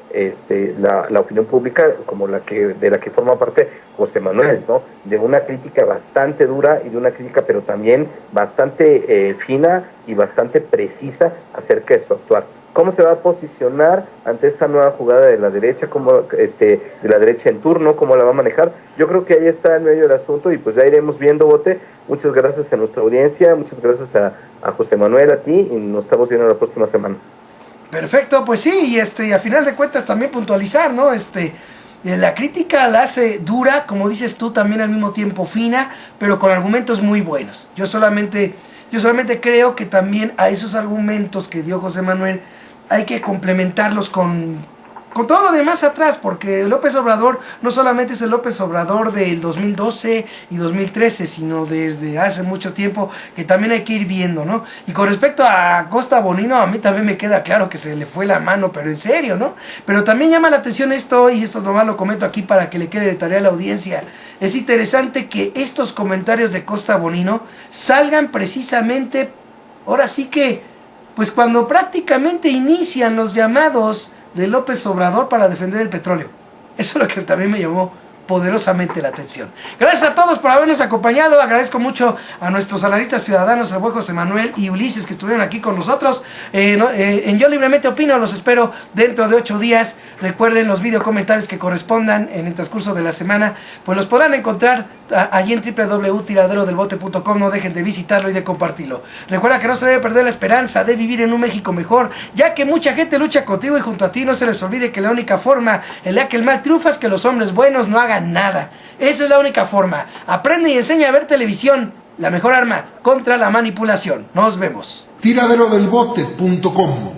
la opinión pública, como de la que forma parte José Manuel, ¿no? De una crítica bastante dura y de una crítica pero también bastante fina y bastante precisa acerca de su actuar. ¿Cómo se va a posicionar ante esta nueva jugada de la derecha? De la derecha en turno, ¿cómo la va a manejar? Yo creo que ahí está en medio del asunto y pues ya iremos viendo, Bote. Muchas gracias a nuestra audiencia, muchas gracias a José Manuel, a ti, y nos estamos viendo la próxima semana. Perfecto, pues sí, y a final de cuentas también puntualizar, ¿no? La crítica la hace dura, como dices tú, también al mismo tiempo fina, pero con argumentos muy buenos. Yo solamente creo que también a esos argumentos que dio José Manuel hay que complementarlos con todo lo demás atrás, porque López Obrador no solamente es el López Obrador del 2012 y 2013, sino desde hace mucho tiempo, que también hay que ir viendo, ¿no? Y con respecto a Costa Bonino, a mí también me queda claro que se le fue la mano, pero en serio, ¿no? Pero también llama la atención esto, y esto nomás lo comento aquí para que le quede de tarea a la audiencia. Es interesante que estos comentarios de Costa Bonino salgan precisamente, ahora sí que, pues cuando prácticamente inician los llamados de López Obrador para defender el petróleo. Eso es lo que también me llamó poderosamente la atención. Gracias a todos por habernos acompañado. Agradezco mucho a nuestros analistas ciudadanos, al buen José Manuel y Ulises, que estuvieron aquí con nosotros. En Yo Libremente Opino, los espero dentro de 8 días. Recuerden los video comentarios que correspondan en el transcurso de la semana, pues los podrán encontrar allí en www.tiraderodelbote.com. No dejen de visitarlo y de compartirlo. Recuerda que no se debe perder la esperanza de vivir en un México mejor, ya que mucha gente lucha contigo y junto a ti. No se les olvide que la única forma en la que el mal triunfa es que los hombres buenos no hagan nada. Esa es la única forma. Aprende y enseña a ver televisión, la mejor arma contra la manipulación. Nos vemos. Tiraderodelbote.com